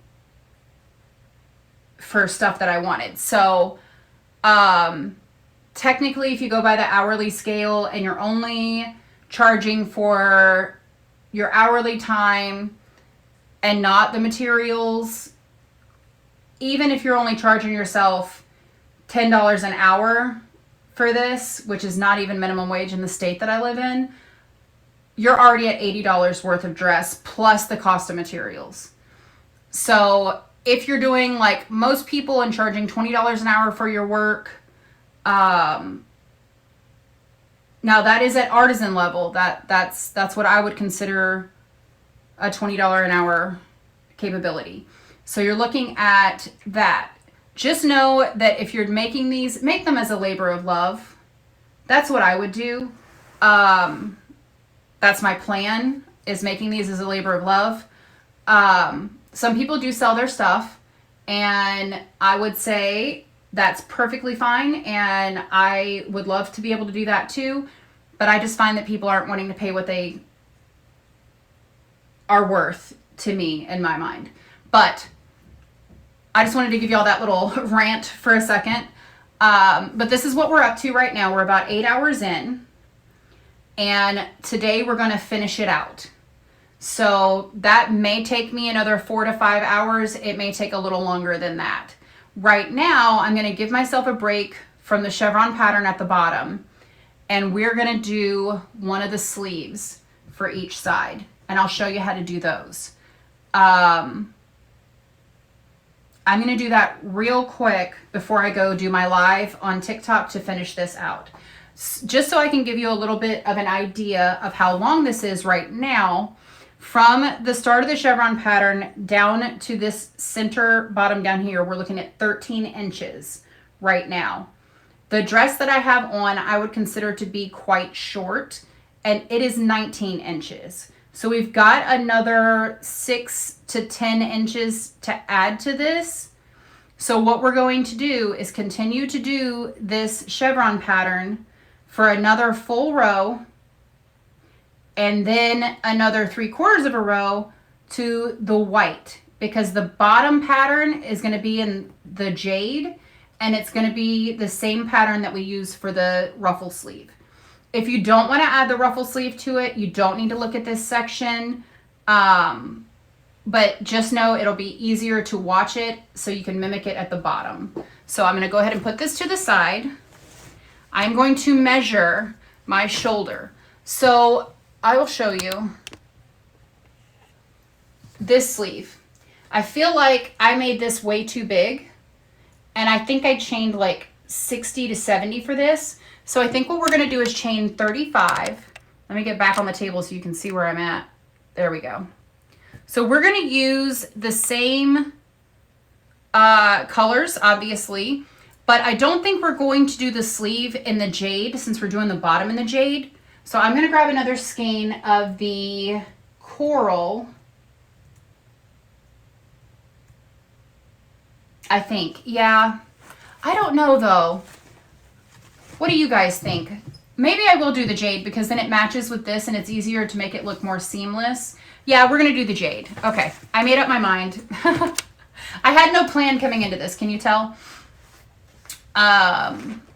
for stuff that I wanted. So technically, if you go by the hourly scale and you're only charging for your hourly time and not the materials, even if you're only charging yourself $10 an hour for this, which is not even minimum wage in the state that I live in, you're already at $80 worth of dress plus the cost of materials. So if you're doing like most people and charging $20 an hour for your work, now that is at artisan level. That's what I would consider a $20 an hour capability. So you're looking at that. Just know that if you're making these, make them as a labor of love. That's what I would do. That's my plan, is making these as a labor of love. Some people do sell their stuff, and I would say that's perfectly fine, and I would love to be able to do that too, but I just find that people aren't wanting to pay what they are worth to me in my mind. But I just wanted to give you all that little rant for a second. But this is what we're up to right now. We're about 8 hours in, and today we're going to finish it out. So that may take me another 4 to 5 hours. It may take a little longer than that. Right now, I'm going to give myself a break from the chevron pattern at the bottom, and we're gonna do one of the sleeves for each side, and I'll show you how to do those. I'm gonna do that real quick before I go do my live on TikTok to finish this out. Just so I can give you a little bit of an idea of how long this is right now. From the start of the chevron pattern down to this center bottom down here, we're looking at 13 inches right now. The dress that I have on, I would consider to be quite short, and it is 19 inches. So we've got another 6 to 10 inches to add to this. So what we're going to do is continue to do this chevron pattern for another full row, and then another 3/4 of a row to the white, because the bottom pattern is going to be in the jade, and it's going to be the same pattern that we use for the ruffle sleeve. If you don't want to add the ruffle sleeve to it, you don't need to look at this section, but just know it'll be easier to watch it so you can mimic it at the bottom. So I'm going to go ahead and put this to the side. I'm going to measure my shoulder. So I will show you this sleeve. I feel like I made this way too big, and I think I chained like 60 to 70 for this. So I think what we're gonna do is chain 35. Let me get back on the table so you can see where I'm at. There we go. So we're gonna use the same colors, obviously, but I don't think we're going to do the sleeve in the jade since we're doing the bottom in the jade. So I'm gonna grab another skein of the coral, I think. Yeah, I don't know though. What do you guys think? Maybe I will do the jade because then it matches with this and it's easier to make it look more seamless. Yeah, we're gonna do the jade. Okay, I made up my mind. I had no plan coming into this, can you tell?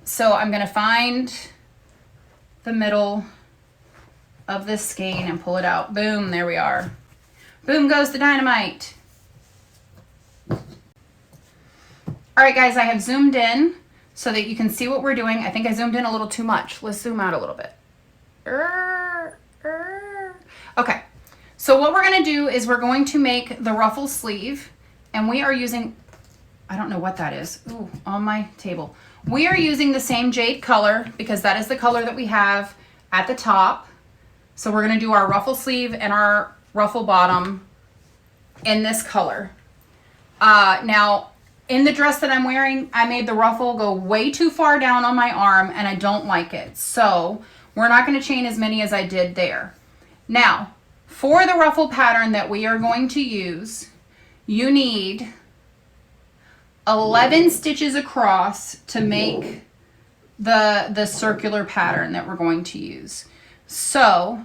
So I'm gonna find the middle of this skein and pull it out. Boom, there we are. Boom goes the dynamite. All right, guys, I have zoomed in so that you can see what we're doing. I think I zoomed in a little too much. Let's zoom out a little bit. Okay, so what we're gonna do is we're going to make the ruffle sleeve, and we are using, I don't know what that is. Ooh, on my table. We are using the same jade color because that is the color that we have at the top. So we're gonna do our ruffle sleeve and our ruffle bottom in this color. Now, in the dress that I'm wearing, I made the ruffle go way too far down on my arm, and I don't like it. So we're not gonna chain as many as I did there. Now, for the ruffle pattern that we are going to use, you need 11 stitches across to make the circular pattern that we're going to use. So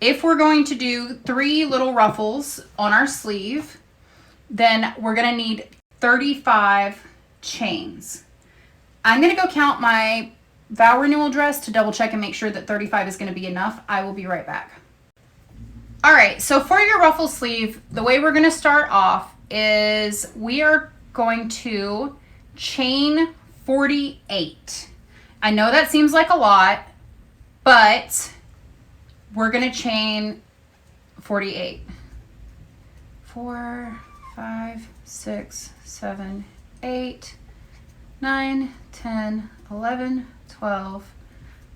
if we're going to do 3 little ruffles on our sleeve, then we're gonna need 35 chains. I'm gonna go count my vow renewal dress to double check and make sure that 35 is gonna be enough. I will be right back. All right, so for your ruffle sleeve, the way we're gonna start off is we are going to chain 48. I know that seems like a lot, but we're gonna chain 48. 4, 5, 6, 7, 8, 9, 10, 11, 12,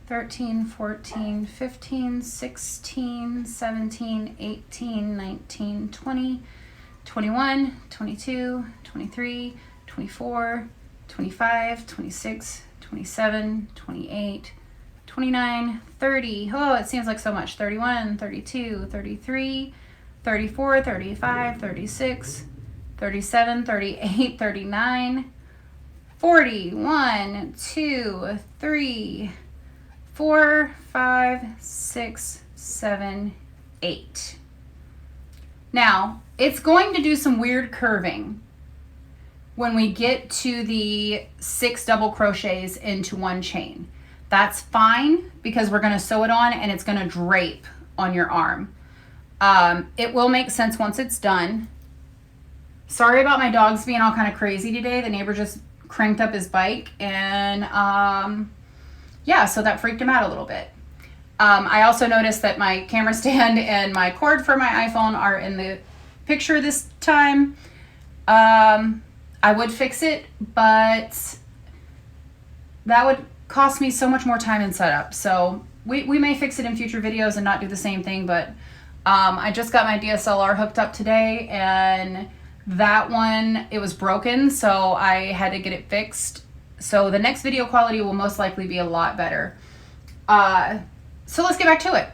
13, 14, 15, 16, 17, 18, 19, 20, 21, 22, 23, 24, 25, 26, 27, 28, 29, 30. Oh, it seems like so much. 31, 32, 33, 34, 35, 36, 37, 38, 39, 40. 1, 2, 3, 4, 5, 6, 7, 8. Now, it's going to do some weird curving when we get to the 6 double crochets into 1 chain. That's fine because we're gonna sew it on and it's gonna drape on your arm. It will make sense once it's done. Sorry about my dogs being all kind of crazy today. The neighbor just cranked up his bike and yeah, so that freaked him out a little bit. I also noticed that my camera stand and my cord for my iPhone are in the picture this time. I would fix it, but that would cost me so much more time and setup. So we may fix it in future videos and not do the same thing, but I just got my DSLR hooked up today, and that one, it was broken, so I had to get it fixed. So the next video quality will most likely be a lot better. So let's get back to it.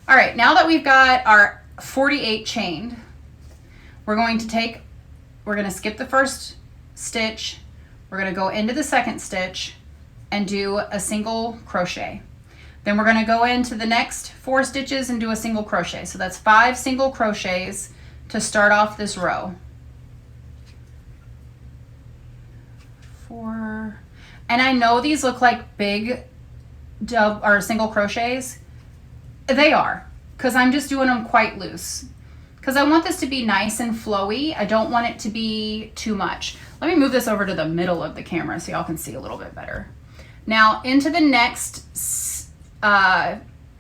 All right, now that we've got our 48 chained, we're going to skip the first stitch. We're going to go into the second stitch and do a single crochet. Then we're going to go into the next 4 stitches and do a single crochet. So that's 5 single crochets to start off this row. 4. And I know these look like big single crochets. They are, because I'm just doing them quite loose. Because I want this to be nice and flowy. I don't want it to be too much. Let me move this over to the middle of the camera so y'all can see a little bit better. Now into the next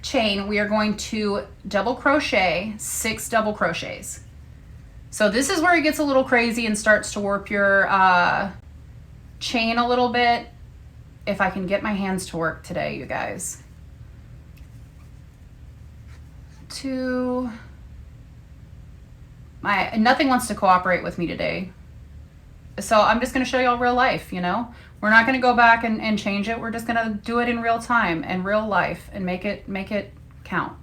chain, we are going to double crochet 6 double crochets. So this is where it gets a little crazy and starts to warp your chain a little bit. If I can get my hands to work today, you guys. 2. Nothing wants to cooperate with me today. So I'm just going to show y'all real life, you know? We're not going to go back and change it. We're just going to do it in real time and real life and make it count.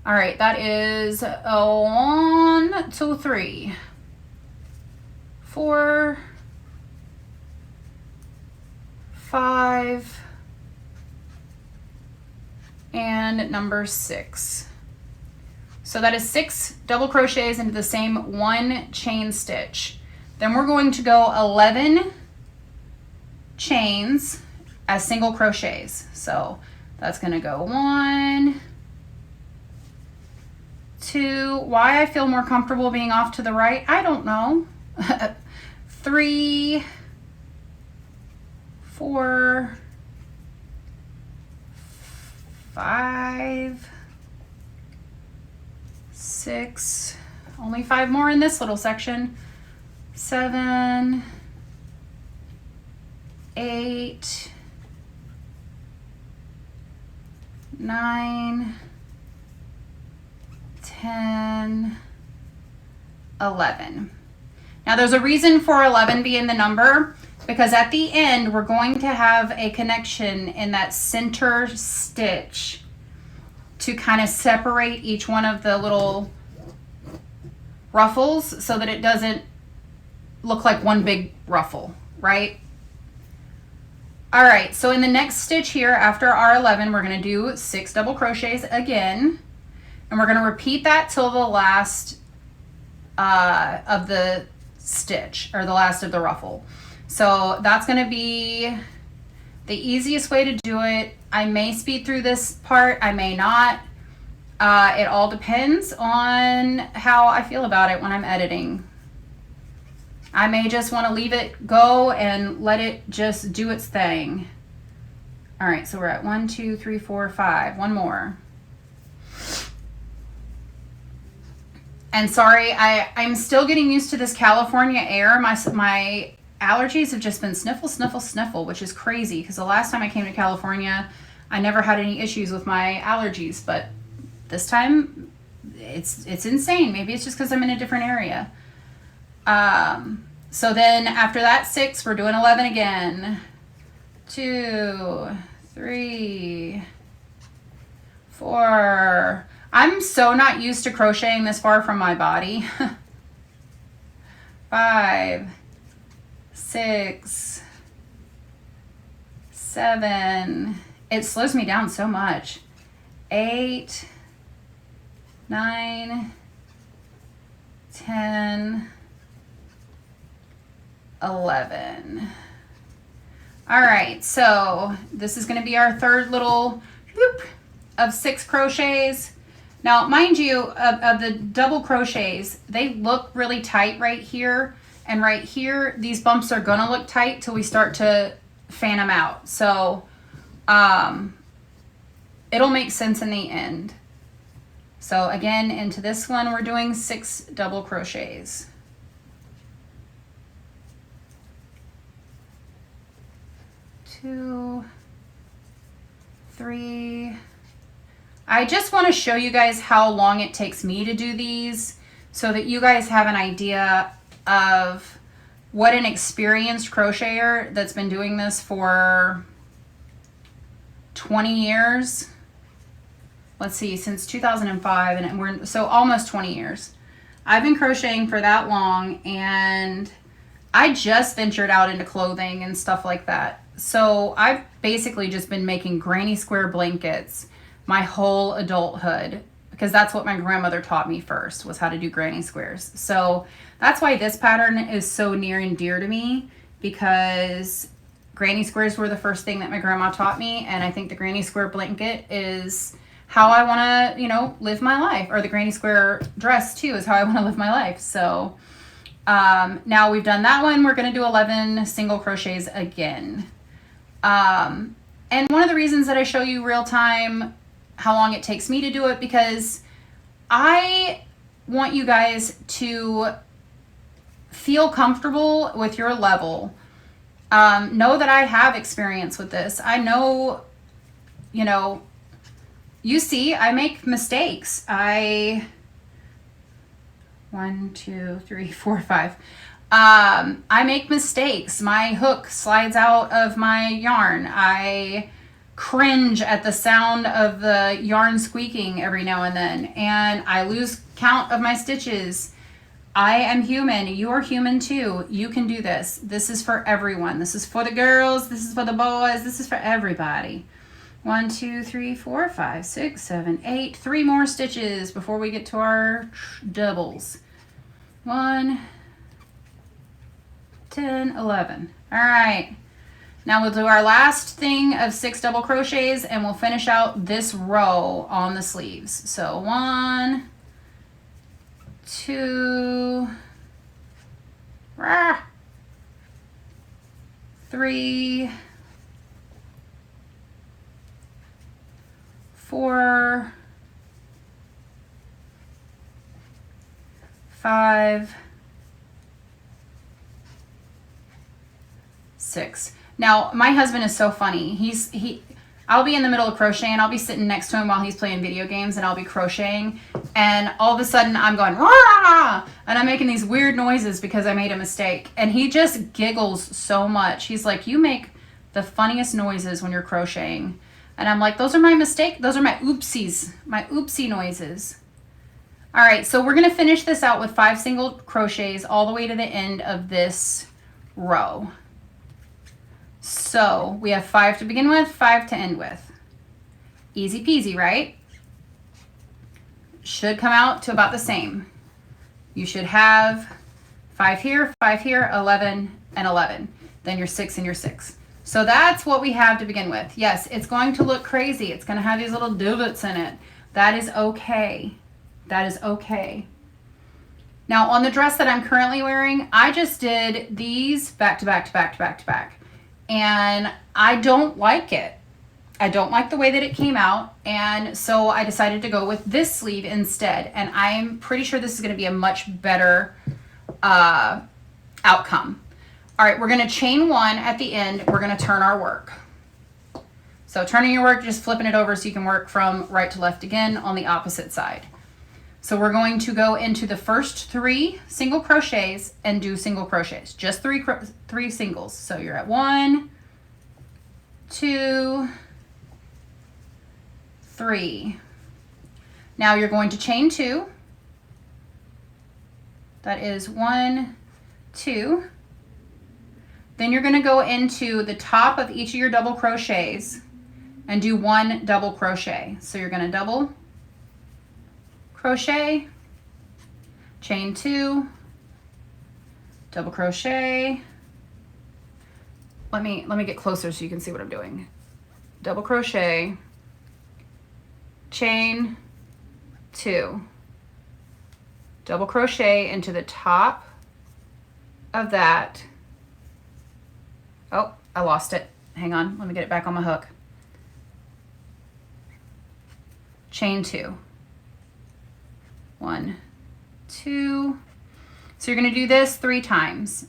All right, that is 1, 2, 3, 4, 5, and number 6. So that is 6 double crochets into the same 1 chain stitch. Then we're going to go 11 chains as single crochets. So that's going to go 1, 2. Why I feel more comfortable being off to the right, I don't know. 3, 4, 5, 6, only 5 more in this little section, 7, 8, 9, 10, 11. Now there's a reason for 11 being the number, because at the end we're going to have a connection in that center stitch to kind of separate each one of the little ruffles so that it doesn't look like one big ruffle, right? All right, so in the next stitch here after our 11, we're going to do 6 double crochets again, and we're going to repeat that till the last of the stitch, or the last of the ruffle. So that's going to be the easiest way to do it. I may speed through this part, I may not. It all depends on how I feel about it when I'm editing. I may just want to leave it go and let it just do its thing. All right, so we're at 1, 2, 3, 4, 5. One more. And sorry, I'm still getting used to this California air. My allergies have just been sniffle, sniffle, sniffle, which is crazy because the last time I came to California, I never had any issues with my allergies, but this time it's insane. Maybe it's just because I'm in a different area. So then after that 6, we're doing 11 again. 2, 3, 4. I'm so not used to crocheting this far from my body. 5, 6, 7. It slows me down so much. 8, 9, 10, 11. All right, so this is going to be our third little loop of 6 crochets. Now, mind you, of the double crochets, they look really tight right here and right here. These bumps are going to look tight till we start to fan them out. So it'll make sense in the end. So again, into this one, we're doing 6 double crochets. 2, 3. I just want to show you guys how long it takes me to do these so that you guys have an idea of what an experienced crocheter that's been doing this for 20 years. Let's see, since 2005, and we're so almost 20 years. I've been crocheting for that long, and I just ventured out into clothing and stuff like that. So I've basically just been making granny square blankets my whole adulthood, because that's what my grandmother taught me first, was how to do granny squares. So that's why this pattern is so near and dear to me, because granny squares were the first thing that my grandma taught me, and I think the granny square blanket is how I want to, you know, live my life. Or the granny square dress too is how I want to live my life. So now we've done that one, we're going to do 11 single crochets again. And one of the reasons that I show you real time how long it takes me to do it, because I want you guys to feel comfortable with your level. Know that I have experience with this. I know, you know, you see, I make mistakes. 1, 2, 3, 4, 5. I make mistakes. My hook slides out of my yarn. I cringe at the sound of the yarn squeaking every now and then, and I lose count of my stitches. I am human. You are human too. You can do this. This is for everyone. This is for the girls. This is for the boys. This is for everybody. 1, 2, 3, 4, 5, 6, 7, 8. 3 more stitches before we get to our doubles. 1, 10, 11. All right. Now we'll do our last thing of 6 double crochets, and we'll finish out this row on the sleeves. So 1, 2, 3, 4, 5, 6. Now, my husband is so funny. I'll be in the middle of crocheting, and I'll be sitting next to him while he's playing video games, and I'll be crocheting, and all of a sudden I'm going, rah! And I'm making these weird noises because I made a mistake. And he just giggles so much. He's like, you make the funniest noises when you're crocheting. And I'm like, those are my mistake. Those are my oopsies, my oopsie noises. All right, so we're gonna finish this out with 5 single crochets all the way to the end of this row. So we have 5 to begin with, 5 to end with. Easy peasy, right? Should come out to about the same. You should have 5 here, 11, and 11. Then your 6 and your 6. So that's what we have to begin with. Yes, it's going to look crazy. It's going to have these little divots in it. That is okay. That is okay. Now on the dress that I'm currently wearing, I just did these back to back to back to back to back. And I don't like it. I don't like the way that it came out. And so I decided to go with this sleeve instead. And I'm pretty sure this is going to be a much better outcome. All right, we're going to chain 1 at the end. We're going to turn our work. So turning your work, just flipping it over so you can work from right to left again on the opposite side. So we're going to go into the first 3 single crochets and do single crochets, just 3 singles. So you're at 1, 2, 3. Now you're going to chain 2. That is 1, 2. Then you're going to go into the top of each of your double crochets and do 1 double crochet. So you're going to double crochet, chain 2, double crochet. Let me get closer so you can see what I'm doing. Double crochet, chain 2, double crochet into the top of that. Oh, I lost it. Hang on, let me get it back on my hook. chain 2. 1, 2. So you're going to do this 3 times.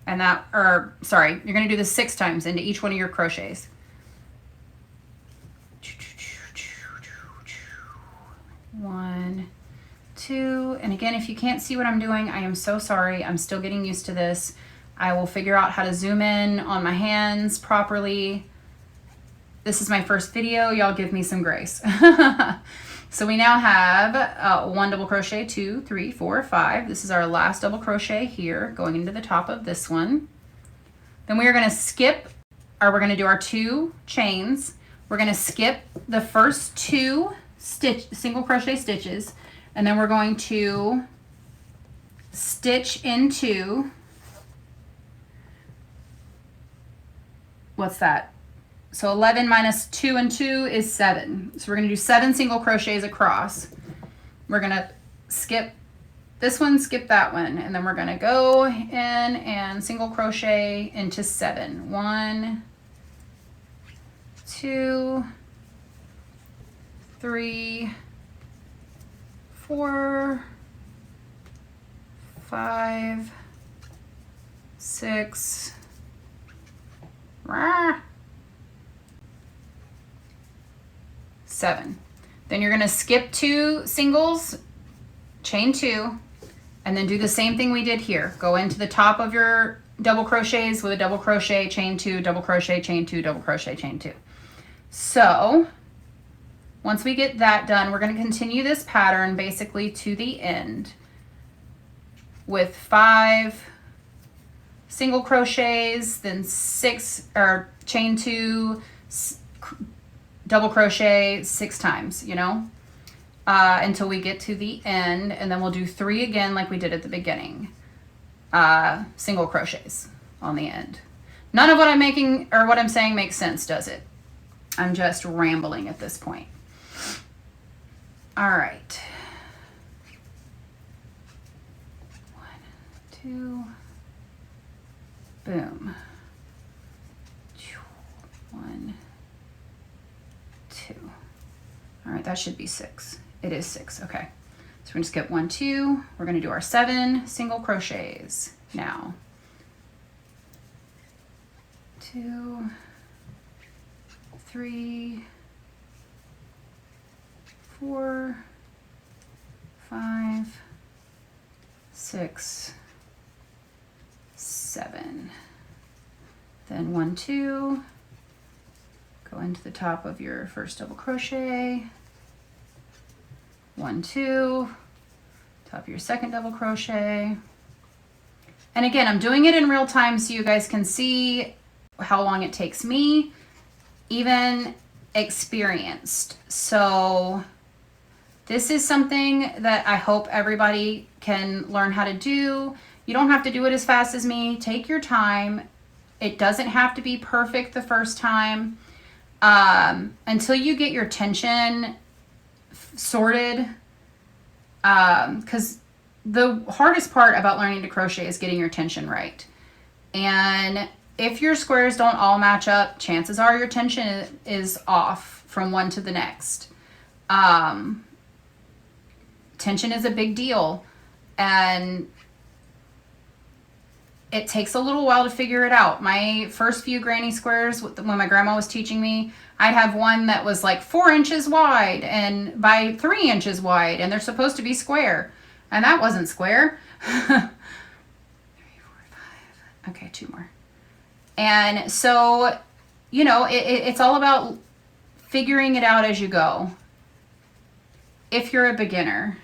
And that, or sorry, you're going to do this 6 times into each one of your crochets. 1, 2. And again, if you can't see what I'm doing, I am so sorry. I'm still getting used to this. I will figure out how to zoom in on my hands properly. This is my first video. Y'all give me some grace. So we now have 1 double crochet, 2, 3, 4, 5. This is our last double crochet here, going into the top of this one. Then we are going to skip, or we're going to do our 2 chains. We're going to skip the first 2 single crochet stitches, and then we're going to stitch into, what's that? So 11 minus 2 and 2 is 7. So we're going to do 7 single crochets across. We're going to skip this one, skip that one, and then we're going to go in and single crochet into 7. 1, 2, 3, 4, 5, 6, 7. Then you're going to skip 2 singles, chain 2, and then do the same thing we did here. Go into the top of your double crochets with a double crochet, chain 2, double crochet, chain 2, double crochet, chain 2. So once we get that done, we're going to continue this pattern basically to the end with 5 single crochets, then 6 or chain 2, double crochet 6 times, you know, until we get to the end, and then we'll do 3 again like we did at the beginning. Single crochets on the end. None of what I'm making or what I'm saying makes sense, does it? I'm just rambling at this point. All right. 1, 2, boom. 1, 2. All right, that should be 6. It is 6, okay. So we're gonna skip 1, 2. We're gonna do our 7 single crochets now. 2, 3, 4, 5, 6, 7. Then 1, 2. Go into the top of your first double crochet. 1, 2. Top of your second double crochet. And again, I'm doing it in real time so you guys can see how long it takes me, even experienced. So this is something that I hope everybody can learn how to do. You don't have to do it as fast as me. Take your time. It doesn't have to be perfect the first time. Until you get your tension sorted, because the hardest part about learning to crochet is getting your tension right. And if your squares don't all match up, chances are your tension is off from one to the next. Tension is a big deal, and it takes a little while to figure it out. My first few granny squares, when my grandma was teaching me, I'd have one that was like 4 inches wide and by 3 inches wide, and they're supposed to be square, and that wasn't square. 3, 4, 5. Okay, 2 more. And so, you know, it's all about figuring it out as you go. If you're a beginner.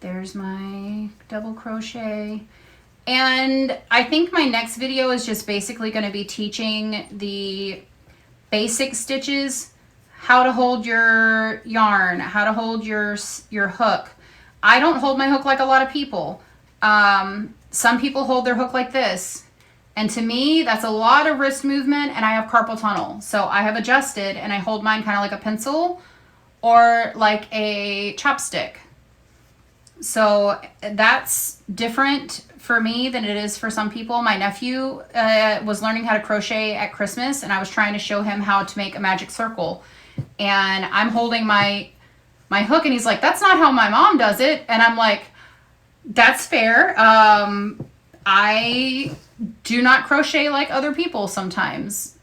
There's my double crochet. And I think my next video is just basically going to be teaching the basic stitches, how to hold your yarn, how to hold your hook. I don't hold my hook like a lot of people. Some people hold their hook like this. And to me, that's a lot of wrist movement, and I have carpal tunnel. So I have adjusted, and I hold mine kind of like a pencil or like a chopstick. So that's different for me than it is for some people. My nephew was learning how to crochet at Christmas, and I was trying to show him how to make a magic circle. and I'm holding my hook, and he's like, that's not how my mom does it. And I'm like, that's fair. I do not crochet like other people sometimes.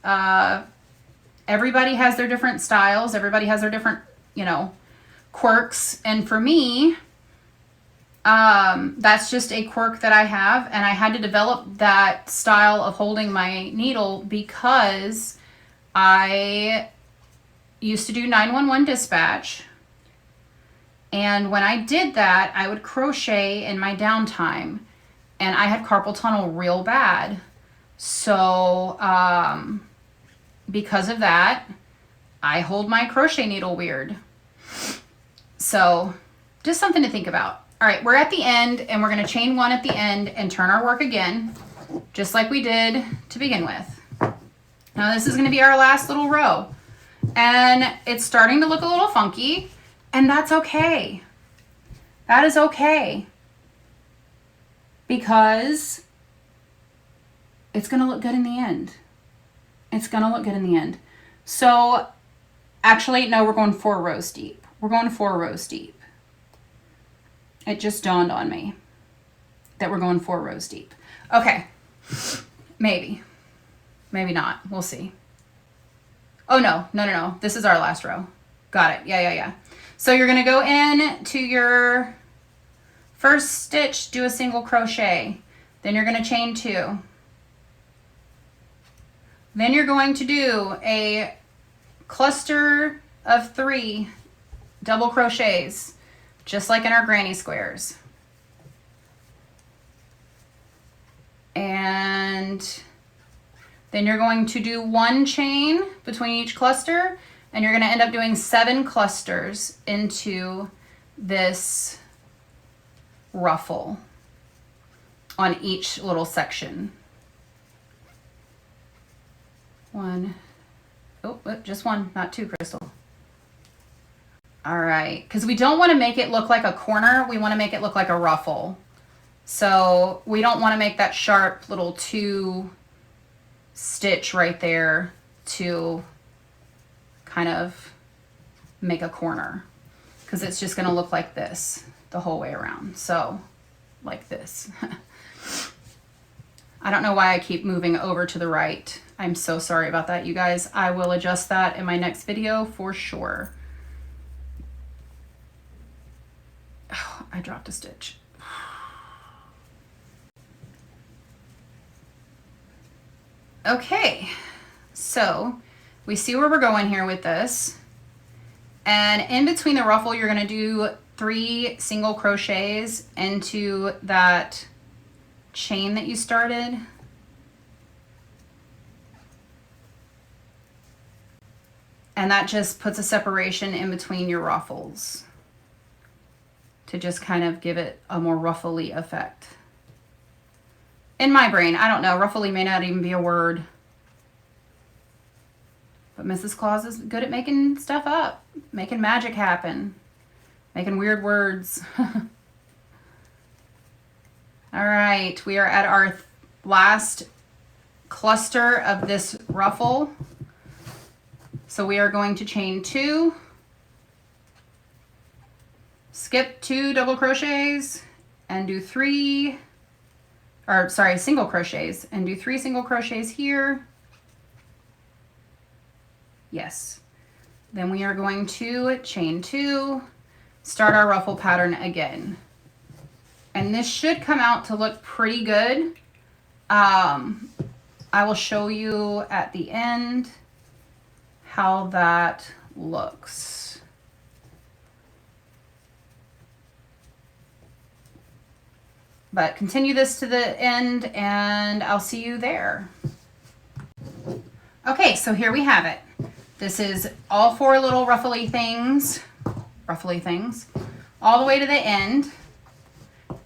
Everybody has their different styles. Everybody has their different, quirks. And for me, that's just a quirk that I have. And I had to develop that style of holding my needle because I used to do 911 dispatch. And when I did that, I would crochet in my downtime. And I had carpal tunnel real bad. So, because of that, I hold my crochet needle weird. So, just something to think about. All right, we're at the end, and we're going to chain one at the end and turn our work again, just like we did to begin with. Now, this is going to be our last little row. And it's starting to look a little funky. And that's okay. That is okay. Because it's going to look good in the end. It's going to look good in the end. So, actually, no, we're going 4 rows deep. We're going 4 rows deep. It just dawned on me that we're going 4 rows deep. Okay. Maybe. Maybe not. We'll see. Oh, no. This is our last row. Got it. Yeah. So you're going to go in to your first stitch, do a single crochet. Then you're going to chain 2. Then you're going to do a cluster of 3 double crochets, just like in our granny squares. And then you're going to do 1 chain between each cluster, and you're going to end up doing 7 clusters into this ruffle on each little section. 1. Oh, just 1, not 2, Crystal. All right, because we don't want to make it look like a corner. We want to make it look like a ruffle. So we don't want to make that sharp little 2 stitch right there to kind of make a corner, because it's just going to look like this the whole way around. So like this. I don't know why I keep moving over to the right. I'm so sorry about that, you guys. I will adjust that in my next video for sure. Oh, I dropped a stitch. Okay, so we see where we're going here with this. And in between the ruffle, you're going to do 3 single crochets into that chain that you started. And that just puts a separation in between your ruffles to just kind of give it a more ruffly effect. In my brain, I don't know, ruffly may not even be a word. But Mrs. Claus is good at making stuff up, making magic happen, making weird words. All right, we are at our last cluster of this ruffle. So we are going to chain 2, skip 2 double crochets, and do 3, or sorry, single crochets, and do 3 single crochets here. Yes. Then we are going to chain 2, start our ruffle pattern again. And this should come out to look pretty good. I will show you at the end how that looks. But continue this to the end and I'll see you there. Okay, so here we have it. This is all 4 little ruffly things, all the way to the end.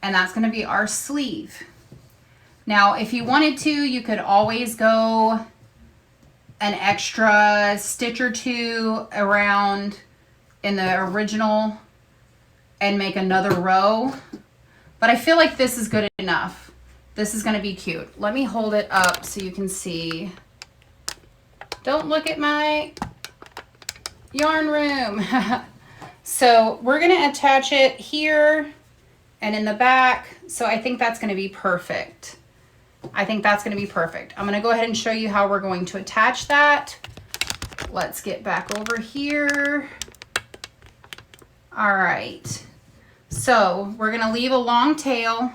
And that's going to be our sleeve. Now, if you wanted to, you could always go an extra stitch or 2 around in the original and make another row. But I feel like this is good enough. This is going to be cute. Let me hold it up so you can see. Don't look at my yarn room. So we're going to attach it here and in the back. So I think that's going to be perfect. I think that's going to be perfect. I'm going to go ahead and show you how we're going to attach that. Let's get back over here. All right. So we're going to leave a long tail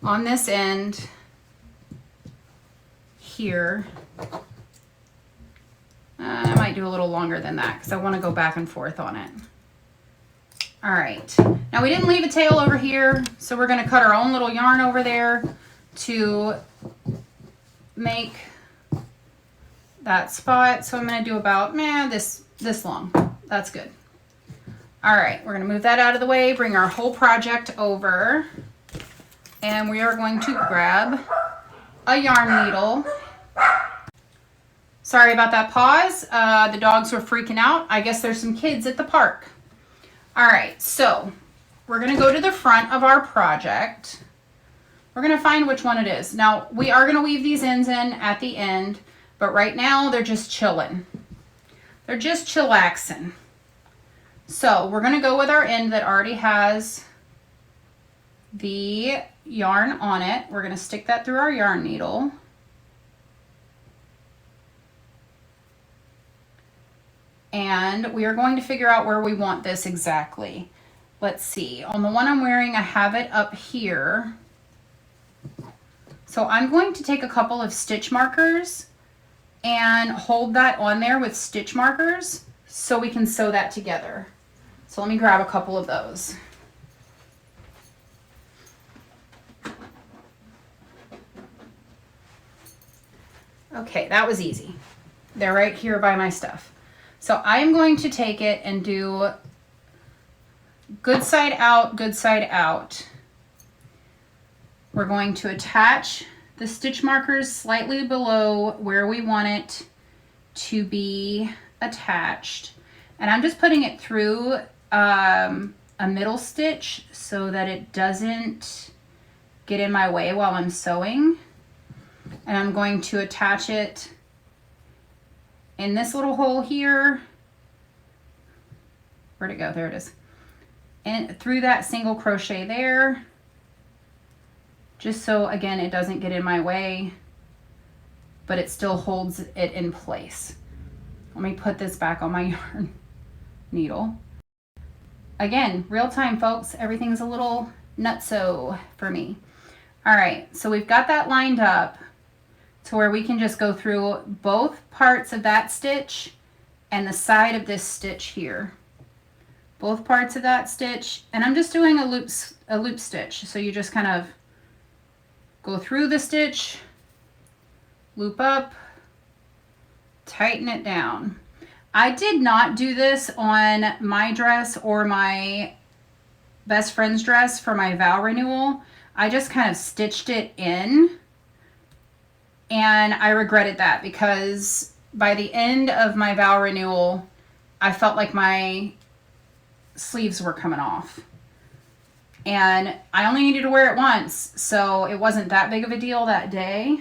on this end here. I might do a little longer than that because I want to go back and forth on it. All right. Now we didn't leave a tail over here, so we're going to cut our own little yarn over there to make that spot. So I'm going to do about this long. That's good. All right, we're going to move that out of the way, bring our whole project over, and we are going to grab a yarn needle. Sorry about that pause. The dogs were freaking out. I guess there's some kids at the park. All right, so we're going to go to the front of our project. We're going to find which one it is. Now, we are going to weave these ends in at the end, but right now they're just chilling. They're just chillaxing. So we're going to go with our end that already has the yarn on it. We're going to stick that through our yarn needle. And we are going to figure out where we want this exactly. Let's see. On the one I'm wearing, I have it up here. So I'm going to take a couple of stitch markers and hold that on there with stitch markers so we can sew that together. So let me grab a couple of those. Okay, that was easy. They're right here by my stuff. So I am going to take it and do good side out, good side out. We're going to attach the stitch markers slightly below where we want it to be attached. And I'm just putting it through a middle stitch so that it doesn't get in my way while I'm sewing. And I'm going to attach it in this little hole here. Where'd it go? There it is. And through that single crochet there, just so again it doesn't get in my way, but it still holds it in place. Let me put this back on my yarn needle. Again, real time, folks. Everything's a little nutso for me. All right, so we've got that lined up to where we can just go through both parts of that stitch and the side of this stitch here. Both parts of that stitch, and I'm just doing a loop stitch. So you just kind of go through the stitch, loop up, tighten it down. I did not do this on my dress or my best friend's dress for my vow renewal. I just kind of stitched it in, and I regretted that because by the end of my vow renewal, I felt like my sleeves were coming off. And I only needed to wear it once, so it wasn't that big of a deal that day,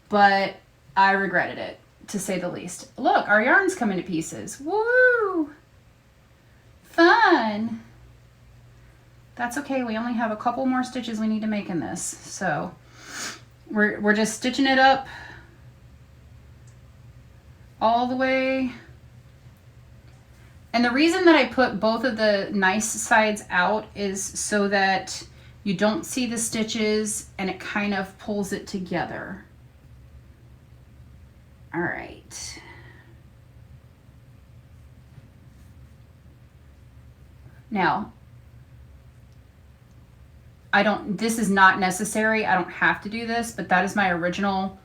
but I regretted it, to say the least. Look, our yarn's coming to pieces. Woo! Fun! That's okay, we only have a couple more stitches we need to make in this, so we're just stitching it up all the way. And the reason that I put both of the nice sides out is so that you don't see the stitches and it kind of pulls it together. All right. Now, this is not necessary. I don't have to do this, but that is my original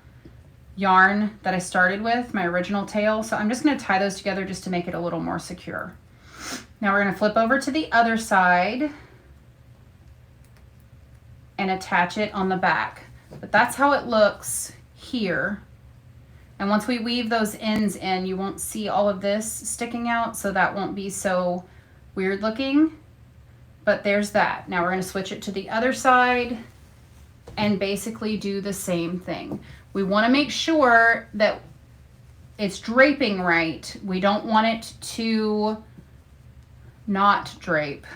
yarn that I started with, my original tail. So I'm just going to tie those together just to make it a little more secure. Now we're going to flip over to the other side and attach it on the back. But that's how it looks here. And once we weave those ends in, you won't see all of this sticking out, so that won't be so weird looking. But there's that. Now we're going to switch it to the other side and basically do the same thing. We want to make sure that it's draping right. We don't want it to not drape.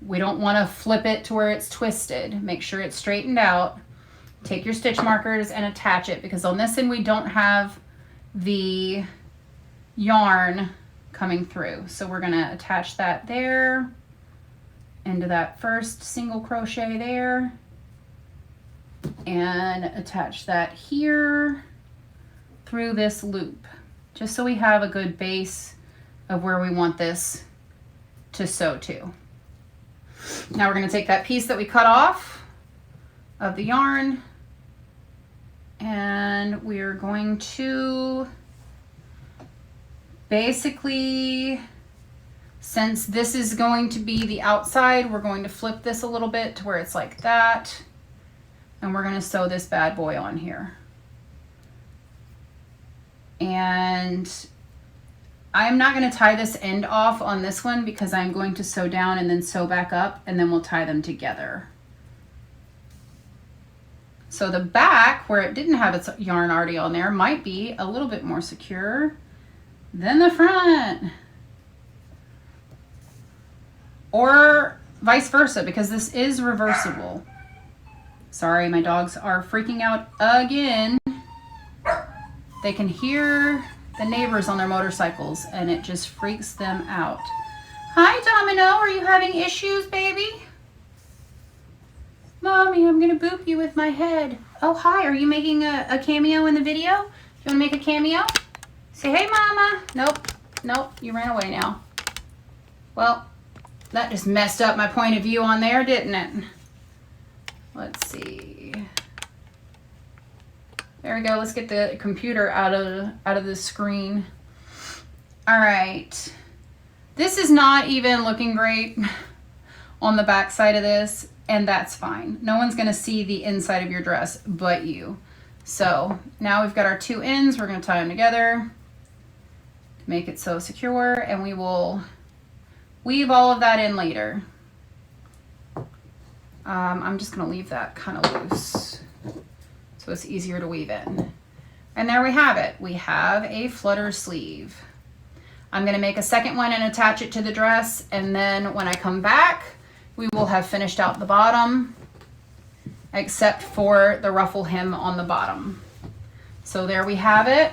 We don't want to flip it to where it's twisted. Make sure it's straightened out. Take your stitch markers and attach it, because on this end we don't have the yarn coming through. So we're going to attach that there into that first single crochet there, and attach that here through this loop, just so we have a good base of where we want this to sew to. Now we're going to take that piece that we cut off of the yarn, and we're going to basically, since this is going to be the outside, we're going to flip this a little bit to where it's like that, and we're going to sew this bad boy on here. And I'm not going to tie this end off on this one, because I'm going to sew down and then sew back up, and then we'll tie them together. So the back, where it didn't have its yarn already on there, might be a little bit more secure than the front. Or vice versa, because this is reversible. Sorry, my dogs are freaking out again. They can hear the neighbors on their motorcycles, and it just freaks them out. Hi, Domino. Are you having issues, baby? Mommy, I'm going to boop you with my head. Oh, hi. Are you making a cameo in the video? You want to make a cameo? Say, hey, Mama. Nope. Nope. You ran away now. Well, that just messed up my point of view on there, didn't it? Let's see. There we go. Let's get the computer out of the screen. All right. This is not even looking great on the back side of this, and that's fine. No one's going to see the inside of your dress but you. So now we've got our two ends. We're going to tie them together to make it so secure, and we will weave all of that in later. I'm just going to leave that kind of loose so it's easier to weave in. And there we have it. We have a flutter sleeve. I'm going to make a second one and attach it to the dress, and then when I come back, we will have finished out the bottom, except for the ruffle hem on the bottom. So there we have it.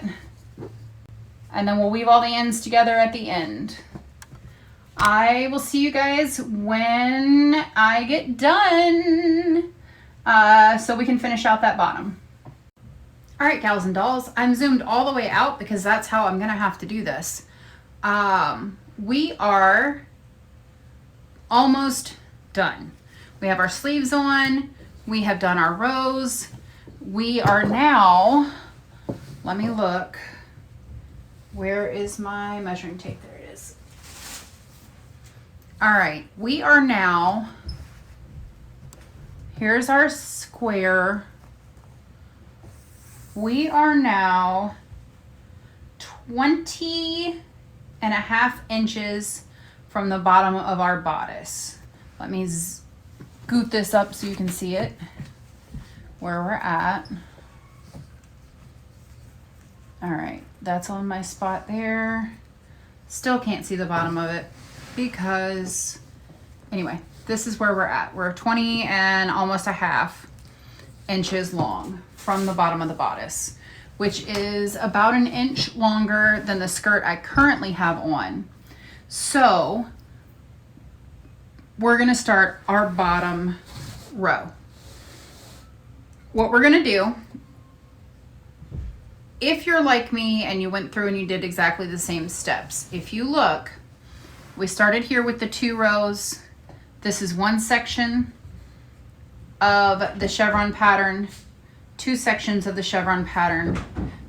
And then we'll weave all the ends together at the end. I will see you guys when I get done, so we can finish out that bottom. All right, gals and dolls, I'm zoomed all the way out because that's how I'm gonna have to do this. We are almost done. We have our sleeves on, we have done our rows. We are now, let me look, where is my measuring tape? There it is. All right, we are now, here's our square. We are now 20.5 inches from the bottom of our bodice. Let me scoot this up so you can see it, where we're at. All right, that's on my spot there. Still can't see the bottom of it because, anyway, this is where we're at. We're 20 and almost a half inches long from the bottom of the bodice, which is about an inch longer than the skirt I currently have on. So we're gonna start our bottom row. What we're gonna do, if you're like me and you went through and you did exactly the same steps, if you look, we started here with the 2 rows. This is one section of the chevron pattern, 2 sections of the chevron pattern,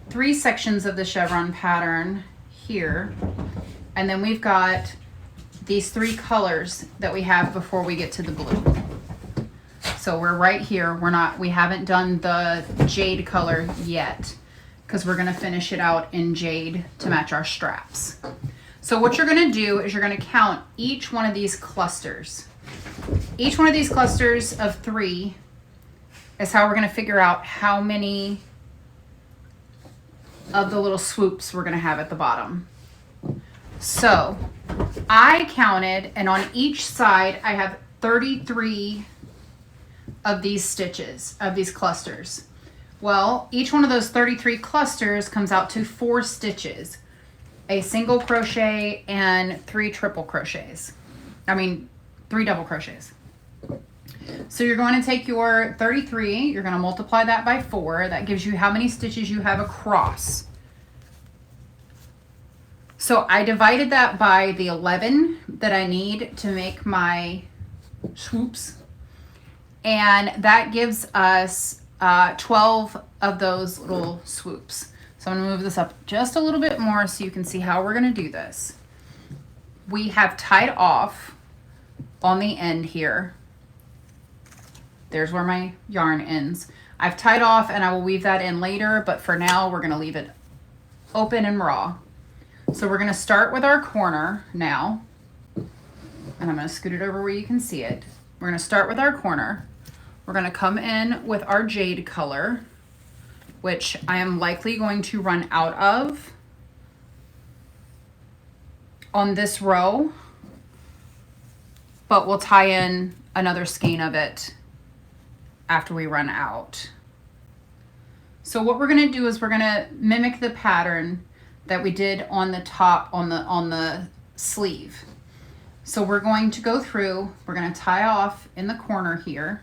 3 sections of the chevron pattern here, and then we've got these 3 colors that we have before we get to the blue. So we're right here. We haven't done the jade color yet because we're gonna finish it out in jade to match our straps. So what you're gonna do is you're gonna count each one of these clusters. Each one of these clusters of 3 is how we're gonna figure out how many of the little swoops we're going to have at the bottom. So I counted, and on each side I have 33 of these stitches, of these clusters. Well, each one of those 33 clusters comes out to 4 stitches, a single crochet and 3 triple crochets. I mean, 3 double crochets. So you're going to take your 33, you're going to multiply that by 4. That gives you how many stitches you have across. So I divided that by the 11 that I need to make my swoops. And that gives us 12 of those little swoops. So I'm going to move this up just a little bit more so you can see how we're going to do this. We have tied off on the end here. There's where my yarn ends. I've tied off and I will weave that in later, but for now we're going to leave it open and raw. So we're going to start with our corner now. And I'm going to scoot it over where you can see it. We're going to start with our corner. We're going to come in with our jade color, which I am likely going to run out of on this row, but we'll tie in another skein of it after we run out. So what we're going to do is we're going to mimic the pattern that we did on the top, on the sleeve. So we're going to go through, we're going to tie off in the corner here.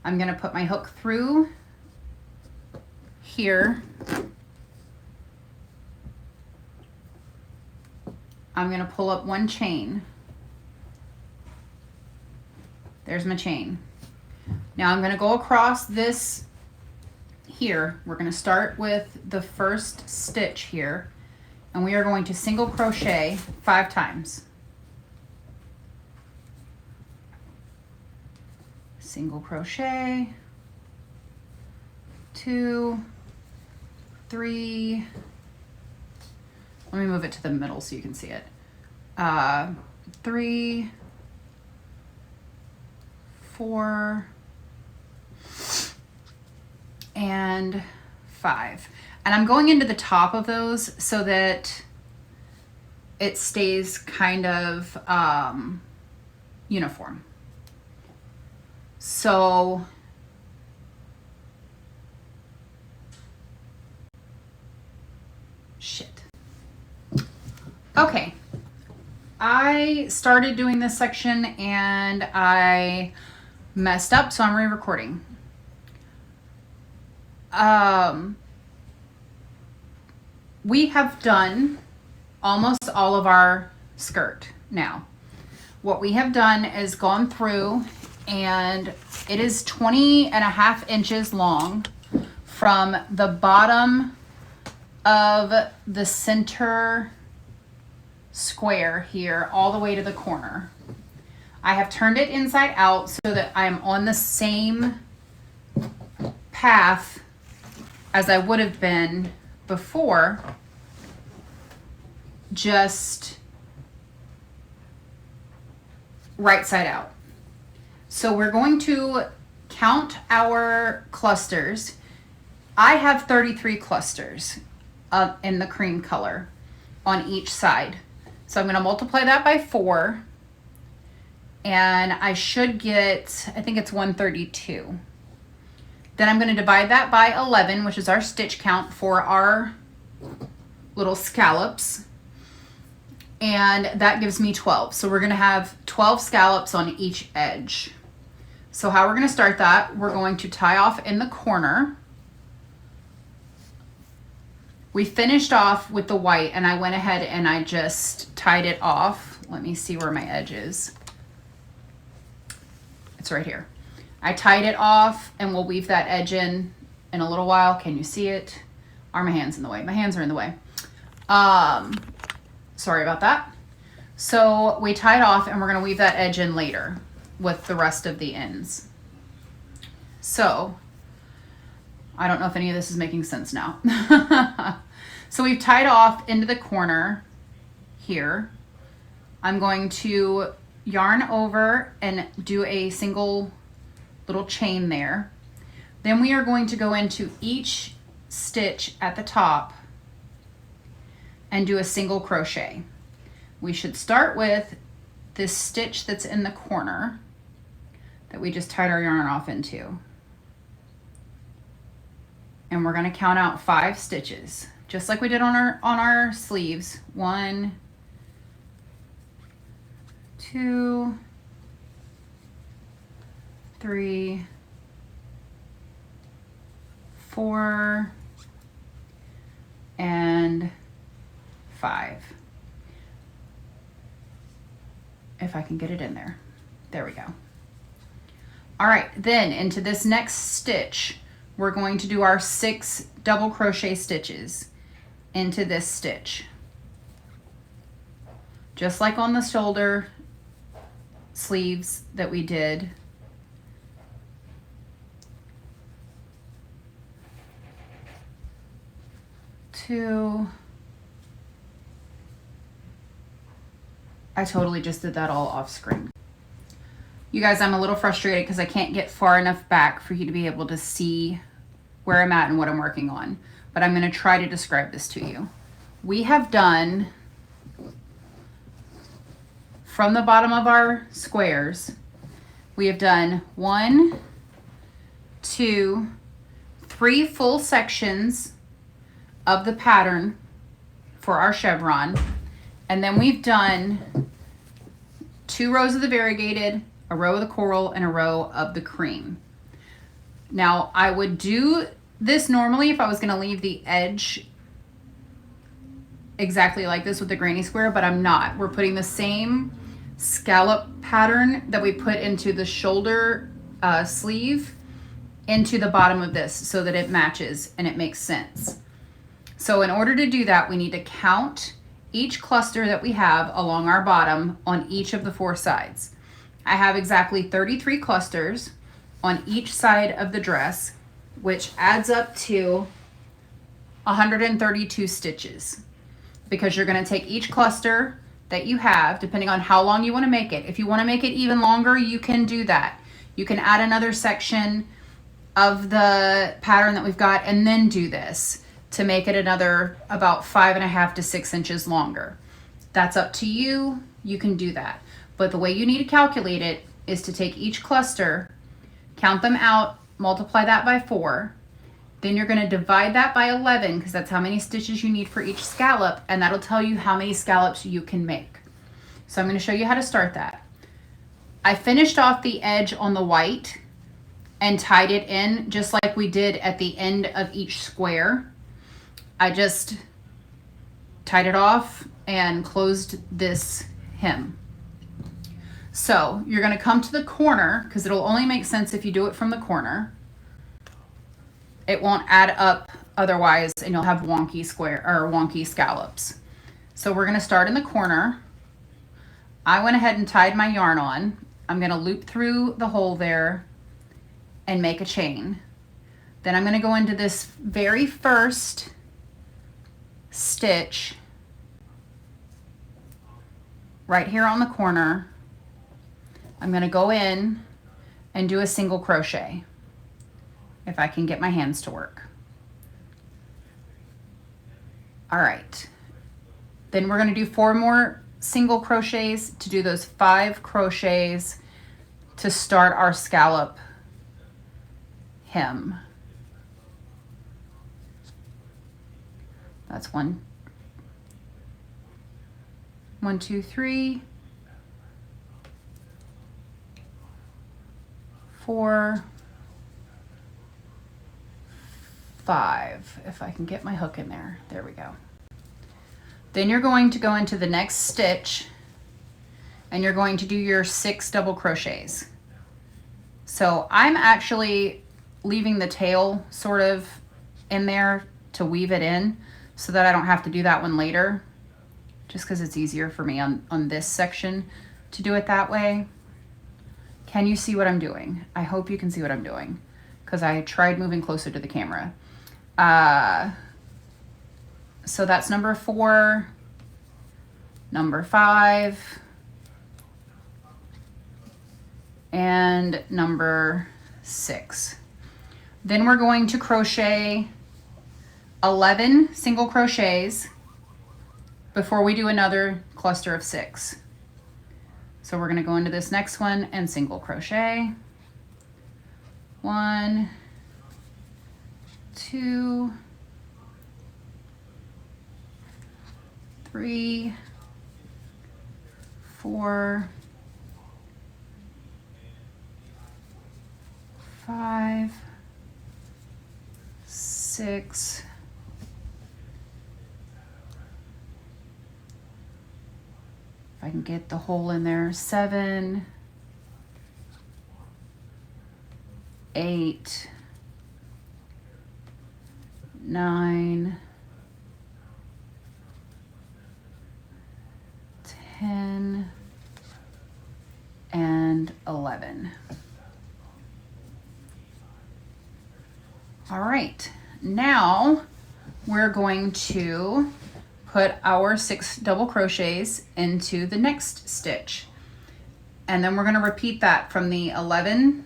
I'm going to put my hook through here. I'm going to pull up 1 chain. There's my chain. Now I'm going to go across this here. We're going to start with the first stitch here, and we are going to single crochet 5 times. Single crochet, 2, 3, let me move it to the middle so you can see it. 3, 4, and 5. And I'm going into the top of those so that it stays kind of uniform. So okay, I started doing this section and I messed up, so I'm re-recording. We have done almost all of our skirt now. What we have done is gone through, and it is 20.5 inches long from the bottom of the center square here all the way to the corner. I have turned it inside out so that I'm on the same path as I would have been before, just right side out. So we're going to count our clusters. I have 33 clusters in the cream color on each side. So I'm going to multiply that by 4, and I should get, I think it's 132. Then I'm going to divide that by 11, which is our stitch count for our little scallops. And that gives me 12. So we're going to have 12 scallops on each edge. So how we're going to start that, we're going to tie off in the corner. We finished off with the white, and I went ahead and I just tied it off. Let me see where my edge is. It's right here. I tied it off, and we'll weave that edge in a little while. Can you see it? Are my hands in the way? My hands are in the way. Sorry about that. So we tied off, and we're going to weave that edge in later with the rest of the ends. So I don't know if any of this is making sense now. So we've tied off into the corner here. I'm going to yarn over and do a single little chain there. Then we are going to go into each stitch at the top and do a single crochet. We should start with this stitch that's in the corner that we just tied our yarn off into. And we're going to count out 5 stitches, just like we did on our sleeves. 1, 2, 3, 4, and 5. If I can get it in there. There we go. All right, then into this next stitch, we're going to do our 6 double crochet stitches into this stitch. Just like on the shoulder sleeves that we did. I totally just did that all off screen. You guys, I'm a little frustrated because I can't get far enough back for you to be able to see where I'm at and what I'm working on, but I'm going to try to describe this to you. We have done, from the bottom of our squares, we have done 1, 2, 3 full sections of the pattern for our chevron, and then we've done 2 rows of the variegated, a row of the coral, and a row of the cream. Now, I would do this normally if I was going to leave the edge exactly like this with the granny square, but I'm not. We're putting the same scallop pattern that we put into the shoulder sleeve into the bottom of this so that it matches and it makes sense. So in order to do that, we need to count each cluster that we have along our bottom on each of the 4 sides. I have exactly 33 clusters on each side of the dress, which adds up to 132 stitches, because you're going to take each cluster that you have, depending on how long you want to make it. If you want to make it even longer, you can do that. You can add another section of the pattern that we've got and then do this to make it another about 5.5 to 6 inches longer. That's up to you. You can do that. But the way you need to calculate it is to take each cluster, count them out, multiply that by 4. Then you're going to divide that by 11, because that's how many stitches you need for each scallop, and that'll tell you how many scallops you can make. So I'm going to show you how to start that. I finished off the edge on the white and tied it in just like we did at the end of each square. I just tied it off and closed this hem. So you're going to come to the corner, because it'll only make sense if you do it from the corner. It won't add up otherwise, and you'll have wonky square or wonky scallops. So we're going to start in the corner. I went ahead and tied my yarn on. I'm going to loop through the hole there and make a chain. Then I'm going to go into this very first stitch right here on the corner. I'm going to go in and do a single crochet if I can get my hands to work. All right, then we're going to do 4 more single crochets to do those 5 crochets to start our scallop hem. That's 1, 2, 3, 4, 5, if I can get my hook in there. There we go. Then you're going to go into the next stitch and you're going to do your 6 double crochets. So I'm actually leaving the tail sort of in there to weave it in so that I don't have to do that one later, just because it's easier for me on this section to do it that way. Can you see what I'm doing? I hope you can see what I'm doing, because I tried moving closer to the camera. So that's number 4, number 5, and number 6. Then we're going to crochet 11 single crochets before we do another cluster of 6. So we're going to go into this next one and single crochet. 1, 2, 3, 4, 5, 6, if I can get the hole in there, 7, 8, 9, 10, and 11. All right, now we're going to put our 6 double crochets into the next stitch. And then we're going to repeat that from the 11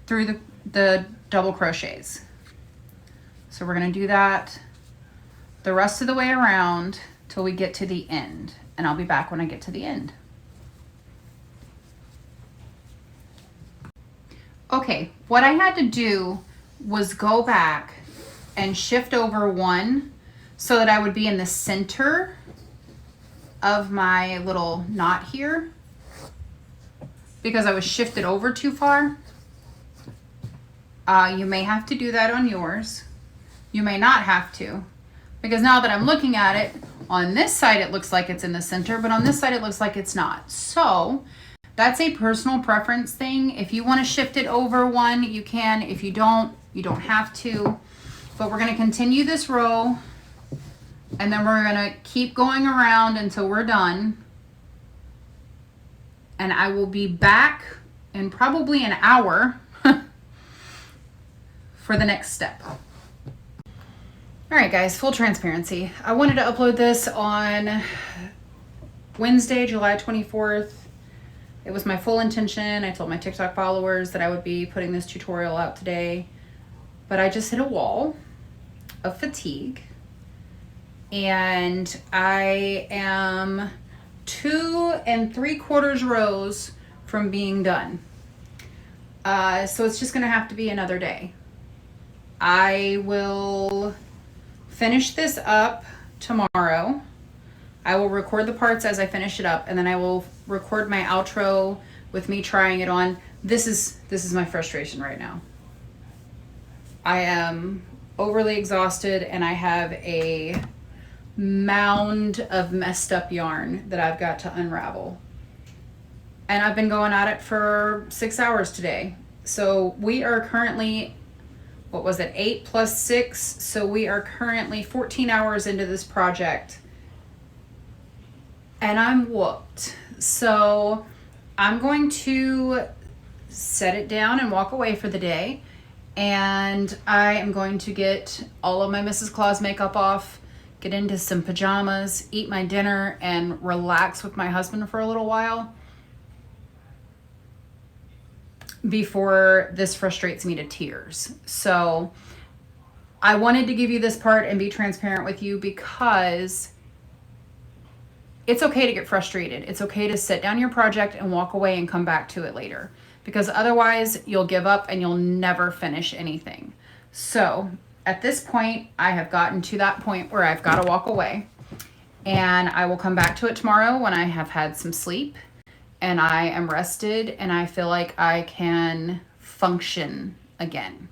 through the double crochets. So we're going to do that the rest of the way around till we get to the end. And I'll be back when I get to the end. Okay, what I had to do was go back and shift over 1 so that I would be in the center of my little knot here, because I was shifted over too far. You may have to do that on yours. You may not have to, because now that I'm looking at it, on this side it looks like it's in the center, but on this side it looks like it's not. So that's a personal preference thing. If you want to shift it over 1, you can. If you don't, you don't have to. But we're going to continue this row, and then we're going to keep going around until we're done. And I will be back in probably an hour for the next step. All right, guys, full transparency. I wanted to upload this on Wednesday, July 24th. It was my full intention. I told my TikTok followers that I would be putting this tutorial out today, but I just hit a wall of fatigue, and I am 2 3/4 rows from being done. So it's just gonna have to be another day. I will finish this up tomorrow. I will record the parts as I finish it up, and then I will record my outro with me trying it on. This is my frustration right now. I am overly exhausted, and I have a mound of messed up yarn that I've got to unravel. And I've been going at it for 6 hours today. So we are currently, what was it, 8 plus 6? So we are currently 14 hours into this project. And I'm whooped. So I'm going to set it down and walk away for the day. And I am going to get all of my Mrs. Claus makeup off, get into some pajamas, eat my dinner, and relax with my husband for a little while before this frustrates me to tears. So I wanted to give you this part and be transparent with you, because it's okay to get frustrated. It's okay to set down your project and walk away and come back to it later, because otherwise you'll give up and you'll never finish anything. So at this point, I have gotten to that point where I've got to walk away, and I will come back to it tomorrow when I have had some sleep and I am rested and I feel like I can function again.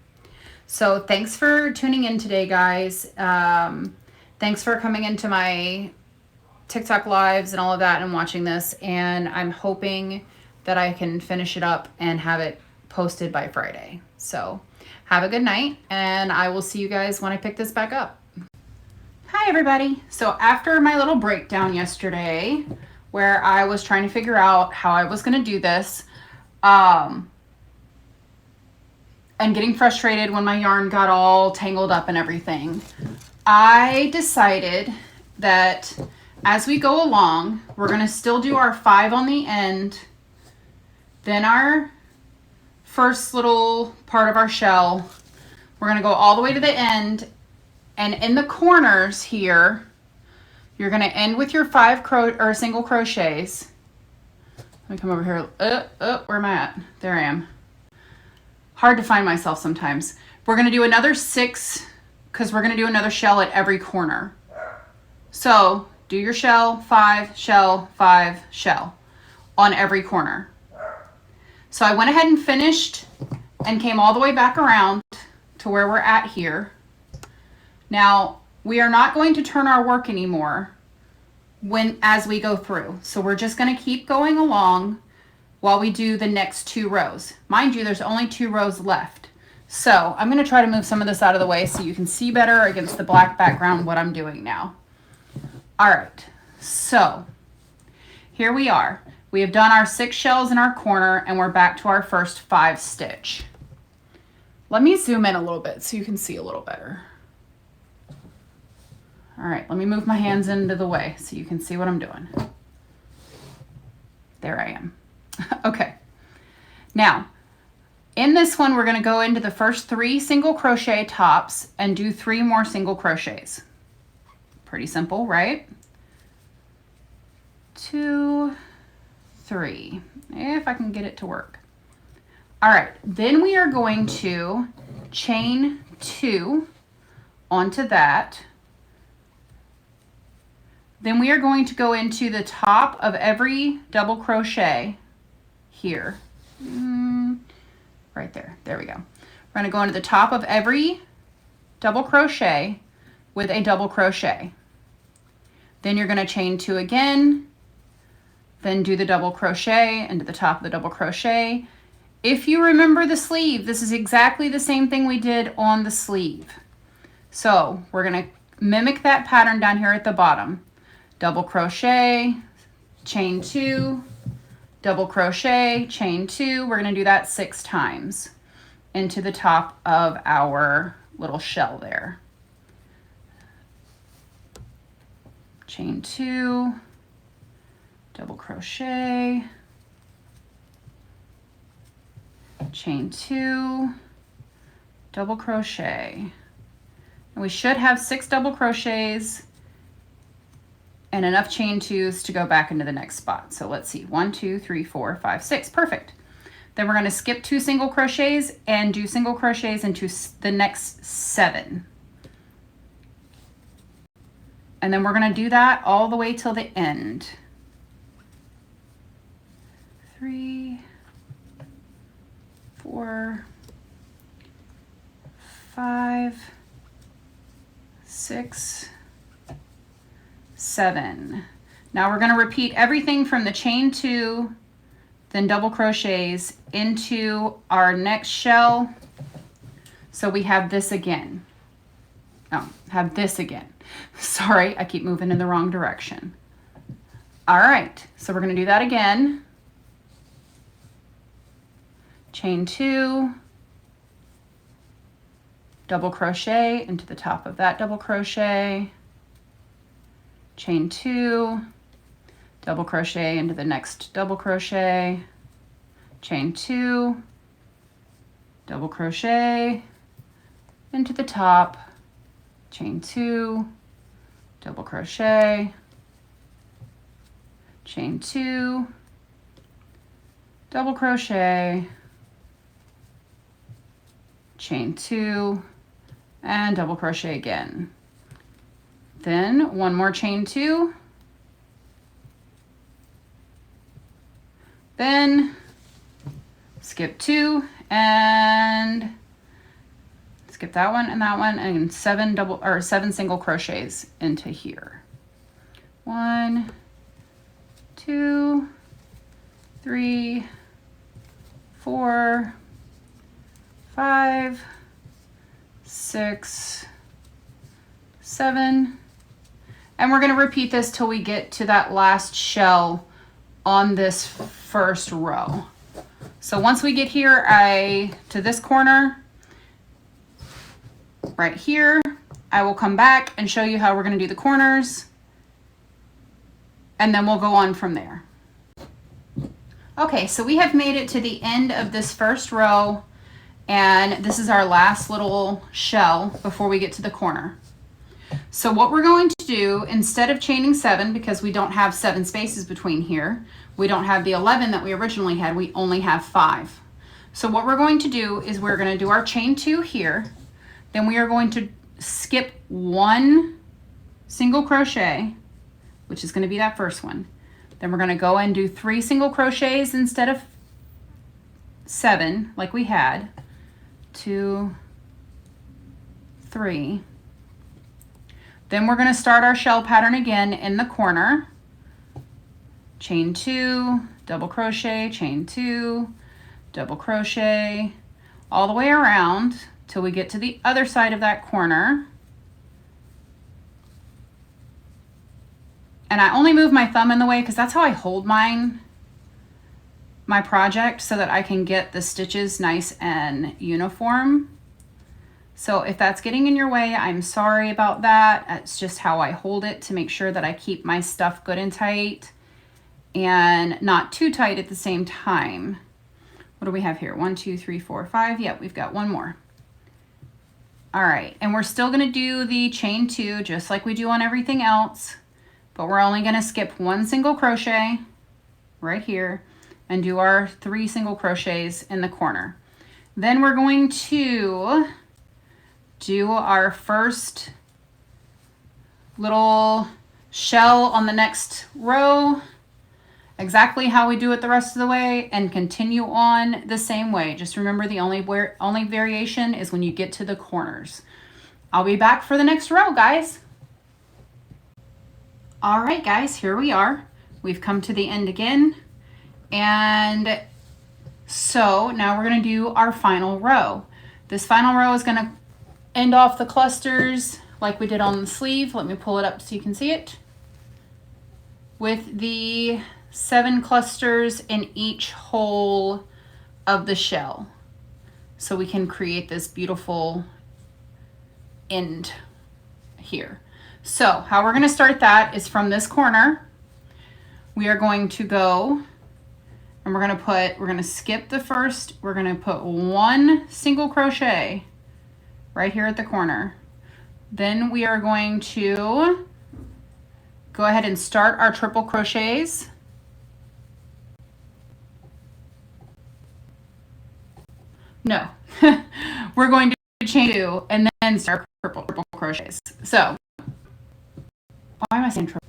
So thanks for tuning in today, guys. Thanks for coming into my TikTok lives and all of that and watching this. And I'm hoping that I can finish it up and have it posted by Friday. So have a good night, and I will see you guys when I pick this back up. Hi, everybody. So after my little breakdown yesterday, where I was trying to figure out how I was going to do this, and getting frustrated when my yarn got all tangled up and everything, I decided that as we go along, we're going to still do our 5 on the end, then our first little part of our shell. We're going to go all the way to the end, and in the corners here, you're going to end with your single crochets. Let me come over here. Where am I at? There I am. Hard to find myself sometimes. We're going to do another 6 because we're going to do another shell at every corner. So do your shell, 5, shell, 5, shell on every corner. So I went ahead and finished and came all the way back around to where we're at here. Now we are not going to turn our work anymore as we go through. So we're just going to keep going along while we do the next 2 rows. Mind you, there's only 2 rows left. So I'm going to try to move some of this out of the way so you can see better against the black background what I'm doing now. All right, so here we are. We have done our 6 shells in our corner and we're back to our first 5 stitch. Let me zoom in a little bit so you can see a little better. All right, let me move my hands into the way so you can see what I'm doing. There I am. Okay, now in this one, we're going to go into the first 3 single crochet tops and do 3 more single crochets. Pretty simple, right? 2, 3, if I can get it to work. All right, then we are going to chain 2 onto that. Then we are going to go into the top of every double crochet here. Right there. There we go. We're going to go into the top of every double crochet with a double crochet. Then you're going to chain 2 again, then do the double crochet into the top of the double crochet. If you remember the sleeve, this is exactly the same thing we did on the sleeve. So we're going to mimic that pattern down here at the bottom. Double crochet, chain 2, double crochet, chain 2. We're going to do that 6 times into the top of our little shell there. Chain 2, double crochet, chain 2, double crochet. And we should have 6 double crochets and enough chain 2s to go back into the next spot. So let's see, 1, 2, 3, 4, 5, 6, perfect. Then we're going to skip 2 single crochets and do single crochets into the next 7. And then we're going to do that all the way till the end. 3, 4, 5, 6, 7. Now we're going to repeat everything from the chain 2, then double crochets into our next shell. So we have this again. Oh, have this again. Sorry, I keep moving in the wrong direction. All right, so we're going to do that again. Chain 2, double crochet into the top of that double crochet, chain 2, double crochet into the next double crochet, chain 2, double crochet into the top, chain 2, double crochet, chain 2, double crochet, chain 2, and double crochet again. Then one more chain 2, then skip 2 and skip that one and 7 single crochets into here. 1, 2, 3, 4, 5, 6, 7, and we're going to repeat this till we get to that last shell on this first row. So once we get here to this corner right here, I will come back and show you how we're going to do the corners, and then we'll go on from there. Okay, so we have made it to the end of this first row, and this is our last little shell before we get to the corner. So what we're going to do, instead of chaining 7, because we don't have 7 spaces between here, we don't have the 11 that we originally had, we only have 5. So what we're going to do is we're going to do our chain 2 here, then we are going to skip 1 single crochet, which is going to be that first one. Then we're going to go and do 3 single crochets instead of 7 like we had. 2, 3. Then we're going to start our shell pattern again in the corner. Chain 2, double crochet, chain 2, double crochet, all the way around till we get to the other side of that corner. And I only move my thumb in the way because that's how I hold my project, so that I can get the stitches nice and uniform. So if that's getting in your way, I'm sorry about that. It's just how I hold it to make sure that I keep my stuff good and tight and not too tight at the same time. What do we have here? 1, 2, 3, 4, 5. Yep, we've got one more. All right, and we're still gonna do the chain 2 just like we do on everything else, but we're only gonna skip 1 single crochet right here and do our 3 single crochets in the corner. Then we're going to do our first little shell on the next row, exactly how we do it the rest of the way, and continue on the same way. Just remember the only variation is when you get to the corners. I'll be back for the next row, guys. All right, guys, here we are. We've come to the end again. And so now we're going to do our final row. This final row is going to end off the clusters like we did on the sleeve. Let me pull it up so you can see it. With the 7 clusters in each hole of the shell. So we can create this beautiful end here. So how we're going to start that is from this corner. We are going to go and we're going to skip the first, we're going to put 1 single crochet right here at the corner. Then we are going to go ahead and start our triple crochets. No, we're going to chain 2 and then start triple crochets. So why am I saying triple?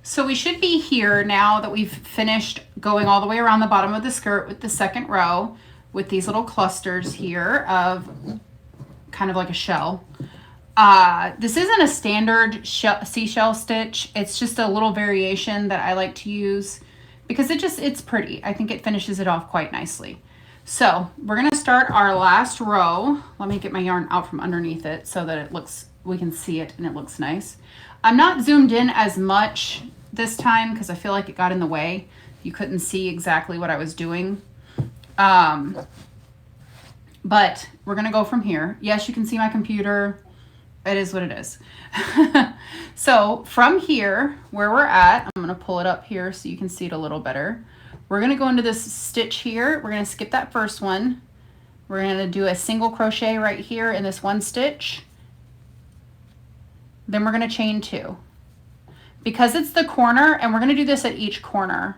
So we should be here now that we've finished going all the way around the bottom of the skirt with the second row with these little clusters here of kind of like a shell. This isn't a standard seashell stitch. It's just a little variation that I like to use because it's pretty. I think it finishes it off quite nicely. So we're going to start our last row. Let me get my yarn out from underneath it so that we can see it and it looks nice. I'm not zoomed in as much this time because I feel like it got in the way. You couldn't see exactly what I was doing. But we're going to go from here. Yes, you can see my computer. It is what it is. So from here, where we're at, I'm going to pull it up here so you can see it a little better. We're going to go into this stitch here. We're going to skip that first one. We're going to do a single crochet right here in this one stitch. Then we're going to chain 2. Because it's the corner, and we're going to do this at each corner,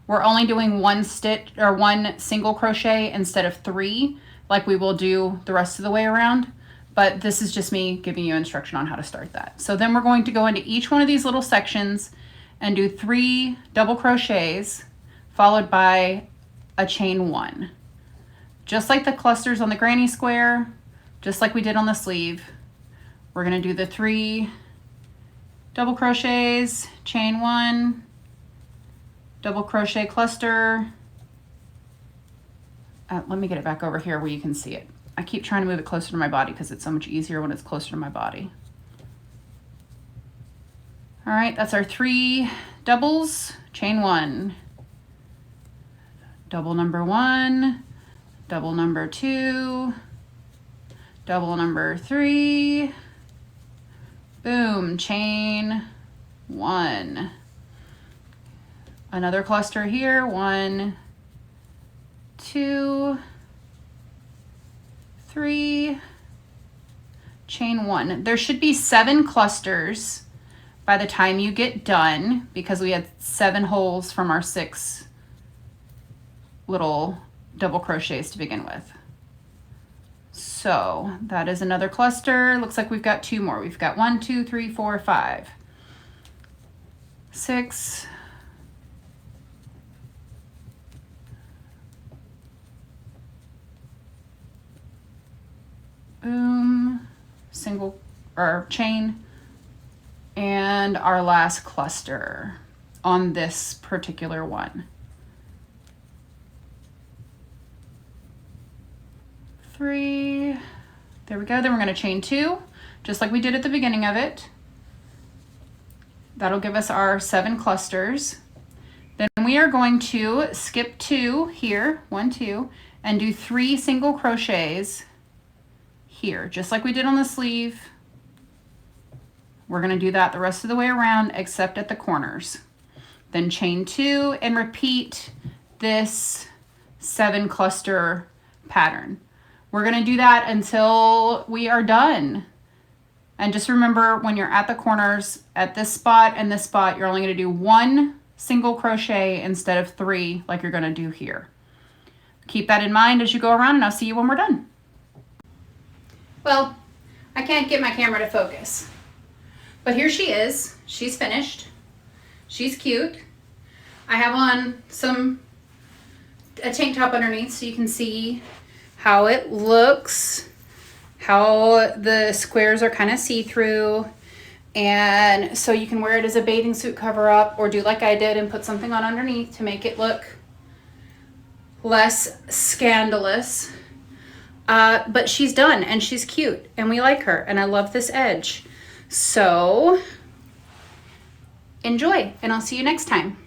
we're only doing 1 stitch or 1 single crochet instead of 3 like we will do the rest of the way around. But this is just me giving you instruction on how to start that. So then we're going to go into each one of these little sections and do 3 double crochets followed by a chain 1. Just like the clusters on the granny square, just like we did on the sleeve, we're going to do the 3 double crochets, chain 1, double crochet cluster. Let me get it back over here where you can see it. I keep trying to move it closer to my body because it's so much easier when it's closer to my body. All right, that's our 3 doubles, chain 1, double number 1, double number 2, double number 3, boom, chain 1, Another cluster here, 1, 2, 3, chain 1. There should be 7 clusters by the time you get done, because we had 7 holes from our 6 little double crochets to begin with. So that is another cluster. Looks like we've got 2 more. We've got 1, 2, 3, 4, 5, 6, boom, single or chain, and our last cluster on this particular one. 3, there we go. Then we're going to chain 2, just like we did at the beginning of it. That'll give us our 7 clusters. Then we are going to skip 2 here, 1, 2, and do 3 single crochets here, just like we did on the sleeve. We're going to do that the rest of the way around except at the corners. Then chain 2 and repeat this 7 cluster pattern. We're going to do that until we are done. And just remember, when you're at the corners, at this spot and this spot, you're only going to do 1 single crochet instead of 3 like you're going to do here. Keep that in mind as you go around, and I'll see you when we're done. Well, I can't get my camera to focus, but here she is. She's finished. She's cute. I have on a tank top underneath so you can see how it looks, how the squares are kind of see-through, and so you can wear it as a bathing suit cover up, or do like I did and put something on underneath to make it look less scandalous. But she's done, and she's cute, and we like her, and I love this edge. So enjoy, and I'll see you next time.